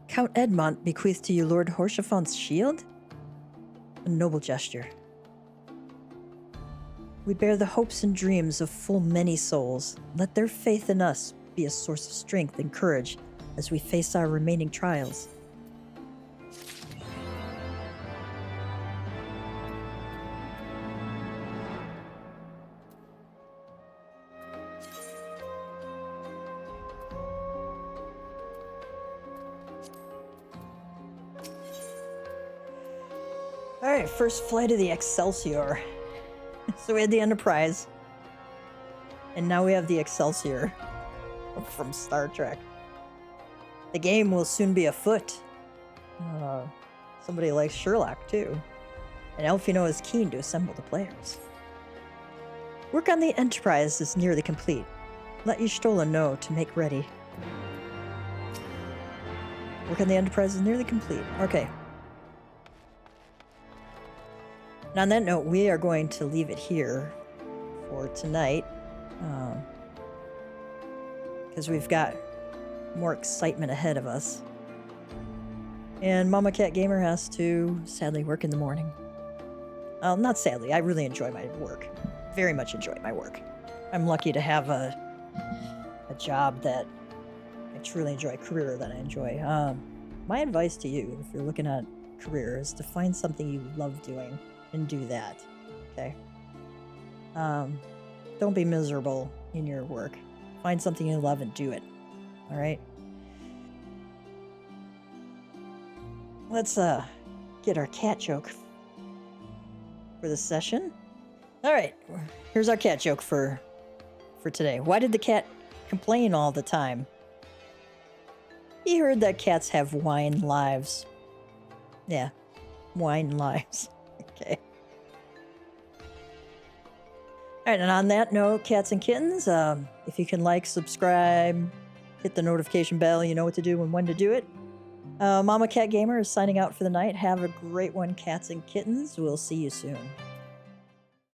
Count Edmont bequeathed to you Lord Horshfawn's shield? A noble gesture. We bear the hopes and dreams of full many souls. Let their faith in us be a source of strength and courage as we face our remaining trials. Alright, first flight of the Excelsior. So we had the Enterprise. And now we have the Excelsior from Star Trek. The game will soon be afoot. Somebody likes Sherlock, too. And Elfino is keen to assemble the players. Work on the Enterprise is nearly complete. Let Y'shtola know to make ready. Work on the Enterprise is nearly complete. Okay. And on that note, we are going to leave it here for tonight. Because we've got more excitement ahead of us. And Mama Cat Gamer has to, sadly, work in the morning. Well, not sadly. I really enjoy my work. Very much enjoy my work. I'm lucky to have a job that I truly enjoy, a career that I enjoy. my advice to you, if you're looking at career, is to find something you love doing and do that. Okay. Don't be miserable in your work. Find something you love and do it. All right. Let's get our cat joke for the session. All right. Here's our cat joke for today. Why did the cat complain all the time? He heard that cats have wine lives. Yeah, wine lives. Okay. All right, and on that note, cats and kittens, if you can like, subscribe, hit the notification bell, you know what to do and when to do it. Mama Cat Gamer is signing out for the night. Have a great one, cats and kittens. We'll see you soon.